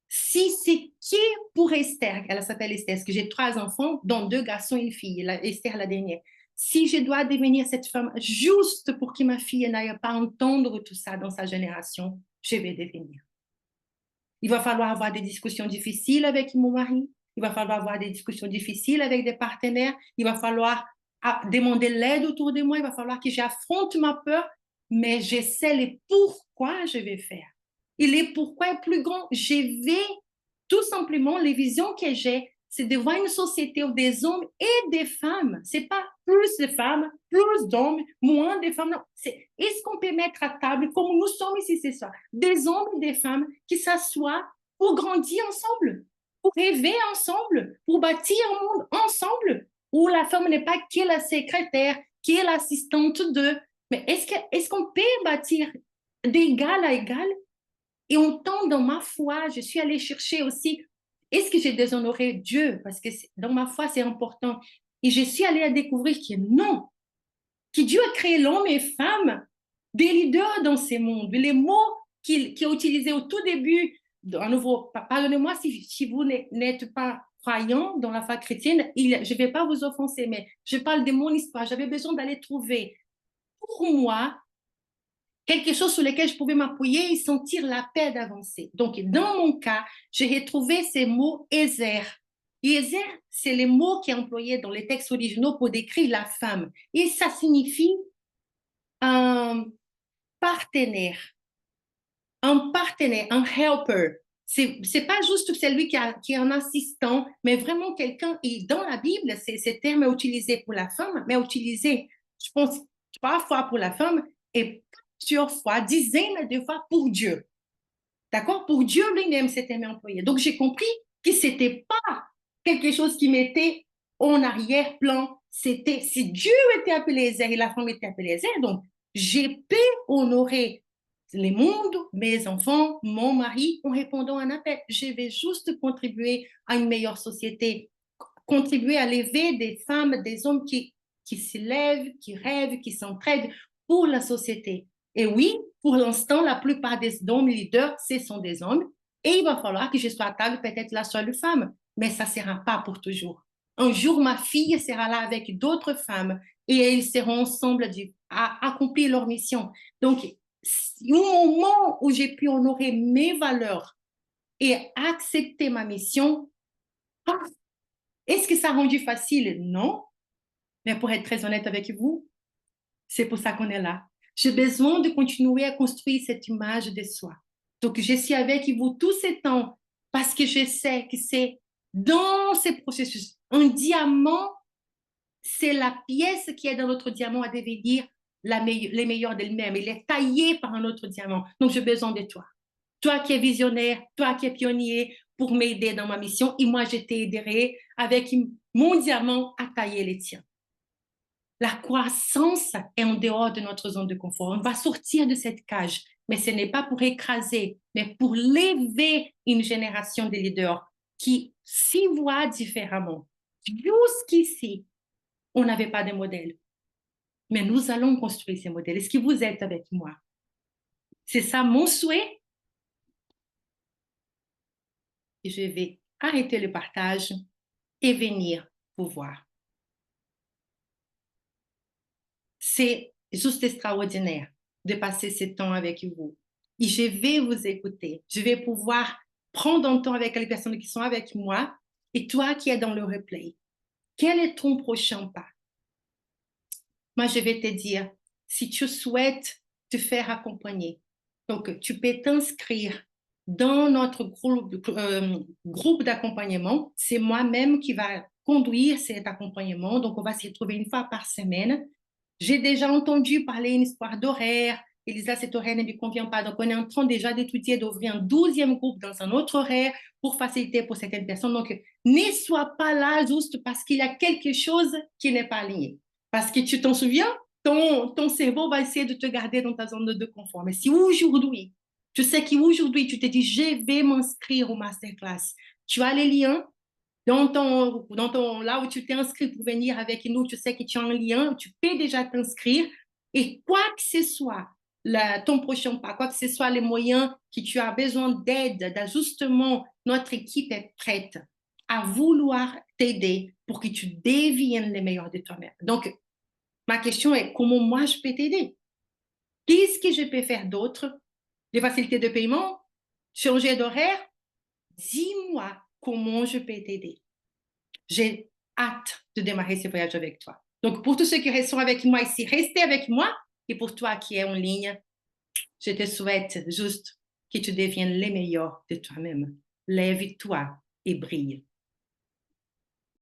Si c'est qui pour Esther, elle s'appelle Esther, parce que j'ai 3 enfants, dont 2 garçons et une fille, Esther la dernière. Si je dois devenir cette femme juste pour que ma fille n'aille pas entendre tout ça dans sa génération, je vais devenir. Il va falloir avoir des discussions difficiles avec mon mari, il va falloir avoir des discussions difficiles avec des partenaires, il va falloir demander l'aide autour de moi, il va falloir que j'affronte ma peur, mais je sais le pourquoi je vais faire. Et le pourquoi est plus grand. Je vais tout simplement, les visions que j'ai, c'est de voir une société où des hommes et des femmes, c'est pas plus de femmes, plus d'hommes, moins de femmes. Non, c'est est-ce qu'on peut mettre à table, comme nous sommes ici, c'est ça, des hommes et des femmes qui s'assoient pour grandir ensemble, pour rêver ensemble, pour bâtir un monde ensemble, où la femme n'est pas qui est la secrétaire, qui est l'assistante de. Mais est-ce qu'on peut bâtir d'égal à égal? Et autant dans ma foi, je suis allée chercher aussi, est-ce que j'ai déshonoré Dieu? Parce que dans ma foi, c'est important. Et je suis allée à découvrir que non, que Dieu a créé l'homme et femme des leaders dans ce monde. Les mots qu'il a utilisés au tout début, à nouveau, pardonnez-moi si vous n'êtes pas croyant dans la foi chrétienne, je ne vais pas vous offenser, mais je parle de mon histoire. J'avais besoin d'aller trouver pour moi quelque chose sur lequel je pouvais m'appuyer et sentir la paix d'avancer. Donc, dans mon cas, j'ai retrouvé ces mots Ezer. Ezer, c'est les mots qui est employé dans les textes originaux pour décrire la femme. Et ça signifie un partenaire, un helper. C'est pas juste celui qui est un assistant, mais vraiment quelqu'un. Et dans la Bible, ce terme est utilisé pour la femme, mais utilisé, je pense, 3 fois pour la femme et plusieurs fois, dizaines de fois pour Dieu. D'accord? Pour Dieu lui-même, cet terme est employé. Donc, j'ai compris que c'était pas quelque chose qui mettait en arrière-plan. C'était, si Dieu était appelé Eliezer et la femme était appelée Eliezer, donc j'ai pu honorer les mondes, mes enfants, mon mari, en répondant à un appel. Je vais juste contribuer à une meilleure société, contribuer à lever des femmes, des hommes qui se lèvent, qui rêvent, qui s'entraident pour la société. Et oui, pour l'instant, la plupart des hommes leaders, ce sont des hommes. Et il va falloir que je sois à table peut-être la seule femme. Mais ça ne sera pas pour toujours. Un jour, ma fille sera là avec d'autres femmes et ils seront ensemble à accomplir leur mission. Donc, au moment où j'ai pu honorer mes valeurs et accepter ma mission, est-ce que ça a rendu facile? Non. Mais pour être très honnête avec vous, c'est pour ça qu'on est là. J'ai besoin de continuer à construire cette image de soi. Donc, je suis avec vous tous ces temps parce que je sais que c'est dans ce processus. Un diamant, c'est la pièce qui est dans notre diamant à devenir les meilleures d'elle-même. Il est taillé par un autre diamant. Donc, j'ai besoin de toi. Toi qui es visionnaire, toi qui es pionnier pour m'aider dans ma mission. Et moi, je t'aiderai avec mon diamant à tailler les tiens. La croissance est en dehors de notre zone de confort. On va sortir de cette cage, mais ce n'est pas pour écraser, mais pour lever une génération de leaders qui s'y voient différemment. Jusqu'ici, on n'avait pas de modèle, mais nous allons construire ces modèles. Est-ce que vous êtes avec moi? C'est ça mon souhait. Et je vais arrêter le partage et venir vous voir. C'est juste extraordinaire de passer ce temps avec vous. Et je vais vous écouter. Je vais pouvoir prendre un temps avec les personnes qui sont avec moi et toi qui es dans le replay. Quel est ton prochain pas? Moi, je vais te dire, si tu souhaites te faire accompagner, donc tu peux t'inscrire dans notre groupe d'accompagnement. C'est moi-même qui va conduire cet accompagnement. Donc, on va s'y retrouver une fois par semaine. J'ai déjà entendu parler d'une histoire d'horaire. Elisa, cet horaire ne lui convient pas. Donc, on est en train déjà d'étudier, d'ouvrir un 12e groupe dans un autre horaire pour faciliter pour certaines personnes. Donc, ne sois pas là juste parce qu'il y a quelque chose qui n'est pas aligné. Parce que tu t'en souviens, ton cerveau va essayer de te garder dans ta zone de confort. Mais si aujourd'hui, tu sais qu'aujourd'hui, tu te dis, je vais m'inscrire au masterclass, tu as les liens là où tu t'es inscrit pour venir avec nous, tu sais que tu as un lien, tu peux déjà t'inscrire. Et quoi que ce soit, ton prochain pas, quoi que ce soit les moyens que tu as besoin d'aide, d'ajustement, notre équipe est prête à vouloir t'aider pour que tu deviennes le meilleur de toi-même. Donc, ma question est, comment moi je peux t'aider? Qu'est-ce que je peux faire d'autre? Des facilités de paiement? Changer d'horaire? Dis-moi comment je peux t'aider. J'ai hâte de démarrer ce voyage avec toi. Donc, pour tous ceux qui sont avec moi ici, restez avec moi. Et pour toi qui es en ligne, je te souhaite juste que tu deviennes le meilleur de toi-même. Lève-toi et brille.